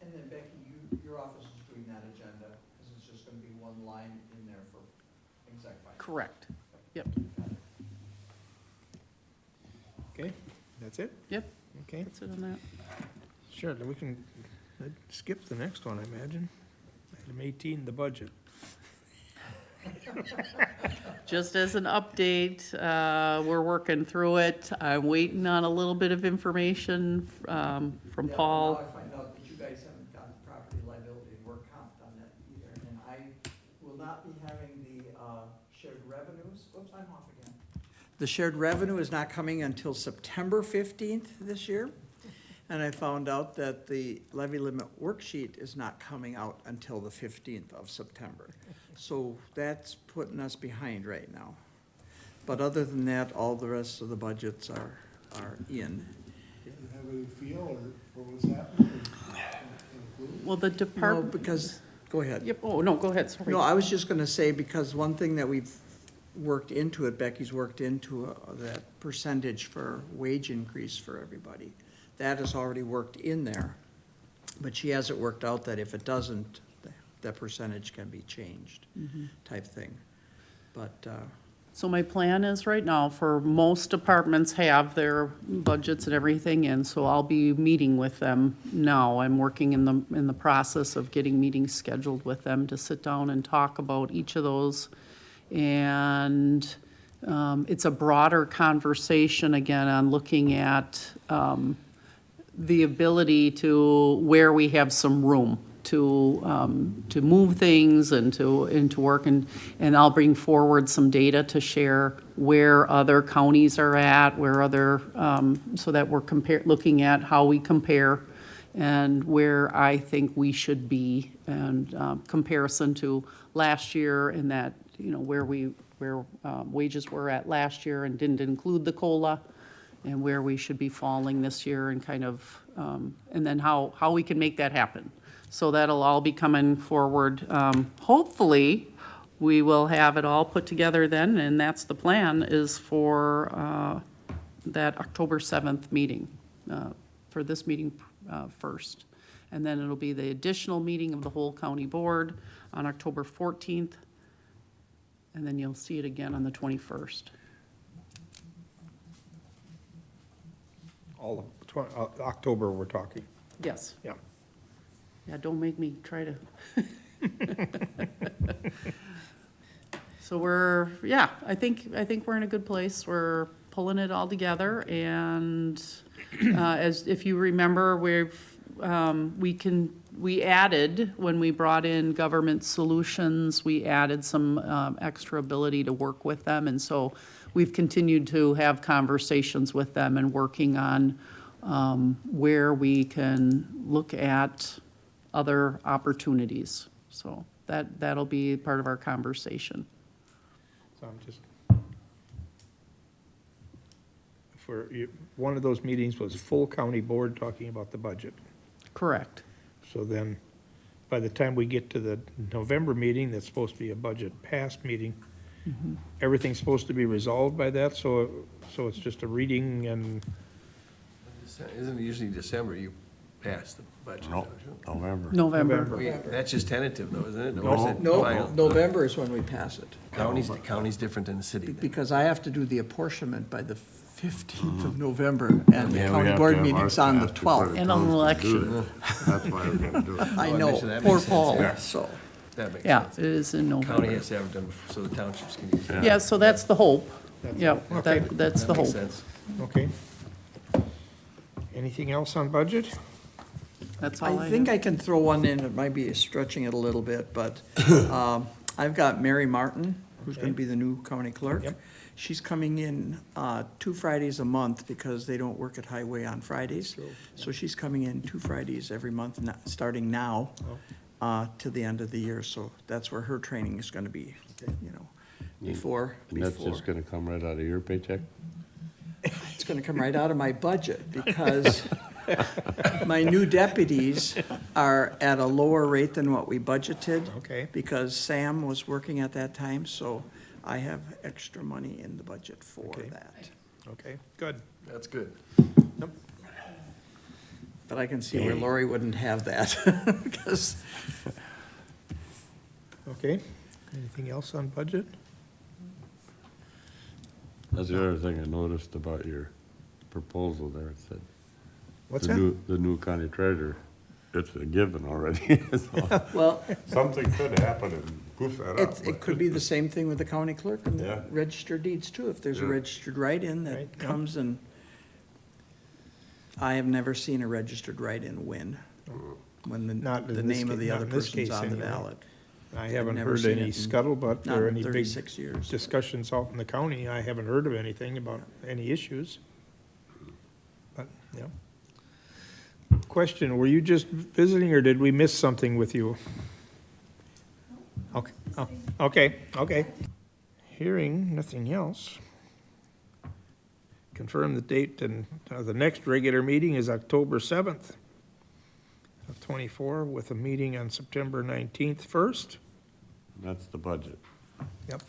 And then Becky, your office is doing that agenda, because it's just gonna be one line in there for exec finance. Correct. Yep, Okay, that's it? yep, Okay, that's it on that. sure, then we can skip the next one, I imagine. Item 18, the budget. Just as an update, we're working through it. I'm waiting on a little bit of information from Paul. Now I find out that you guys haven't got the property liability and work comp done that either, and I will not be having the shared revenues, oops, I'm off again. The shared revenue is not coming until September 15th this year, and I found out that the levy limit worksheet is not coming out until the 15th of September. So that's putting us behind right now. But other than that, all the rest of the budgets are in. Do you have any feel or for what's happening? Well, the No, department. because, go ahead. Yep, oh, no, go ahead, sorry. No, I was just gonna say, because one thing that we've worked into it, Becky's worked into that percentage for wage increase for everybody. That is already worked in there, but she hasn't worked out that if it doesn't, that percentage can be changed, type thing. But, So my plan is right now, for most departments have their budgets and everything in, so I'll be meeting with them now. I'm working in the process of getting meetings scheduled with them to sit down and talk about each of those. And it's a broader conversation again on looking at the ability to, where we have some room to move things and to work, and I'll bring forward some data to share where other counties are at, where other, so that we're looking at how we compare and where I think we should be, and comparison to last year, and that, you know, where wages were at last year and didn't include the COLA, and where we should be falling this year, and kind of, and then how we can make that happen. So that'll all be coming forward. Hopefully, we will have it all put together then, and that's the plan, is for that October 7th meeting, for this meeting first. And then it'll be the additional meeting of the whole county board on October 14th, and then you'll see it again on the 21st. All of October, we're talking. Yes. Yeah. Yeah, don't make me try to. So I think we're in a good place. We're pulling it all together, and as if you remember, we added, when we brought in Government Solutions, we added some extra ability to work with them, and so we've continued to have conversations with them and working on where we can look at other opportunities. So that'll be part of our conversation. So I'm just, one of those meetings was full county board talking about the budget. Correct. So then, by the time we get to the November meeting, that's supposed to be a budget pass meeting, everything's supposed to be resolved by that, so it's just a reading and, Isn't it usually December you pass the budget? No, November. November. That's just tentative though, isn't it? No. Or is it no, final? November is when we pass it, County's different than the city then. because I have to do the apportionment by the 15th of November, and the Yeah, we county have board to have meeting's ours on the passed before 12th. the And council an can do election. it. That's why we're gonna do it. I Oh, know, that poor makes sense, Paul, yeah. so. That makes Yeah, sense. it is in County November. has to have it done so the townships can use it. Yeah, so that's the hope. Yeah, Okay. that's the That makes hope. sense. okay. Anything else on budget? That's all I I think have. I can throw one in, it might be stretching it a little bit, but I've got Mary Martin, who's gonna be the new county clerk. Yep. She's coming in 2 Fridays a month because they don't work at Highway on Fridays. So she's coming in 2 Fridays every month, starting now, to the end of the year. So that's where her training is gonna be, you know, before. And that's just gonna come right out of your paycheck? It's gonna come right out of my budget, because my new deputies are at a lower rate than what we budgeted. Okay. Because Sam was working at that time, so I have extra money in the budget for Okay. that. Okay, good. That's good. But I can see where Lori wouldn't have that, because Okay, anything else on budget? That's the other thing I noticed about your proposal there, it said. What's the that? new- The new county treasurer. it's a given already. So Well, something could happen and poof that up. it could be the same thing with the county clerk and the Yeah. registered deeds too. If there's a Yeah. registered write-in Right, that yeah. comes and, I have never seen a registered write-in win, when Not in the this name of ca- the not other in this person's case on the anyway. ballot. I haven't never heard seen any it in- scuttlebutt Not or in any big 36 years. discussions out in the county. I haven't heard of anything about any issues. But, yeah. Question, were you just visiting or did we miss something with you? Okay, oh, okay. Hearing nothing else. Confirm the date and the next regular meeting is October 7th of '24 with a meeting on September 19th first. That's the budget. Yep.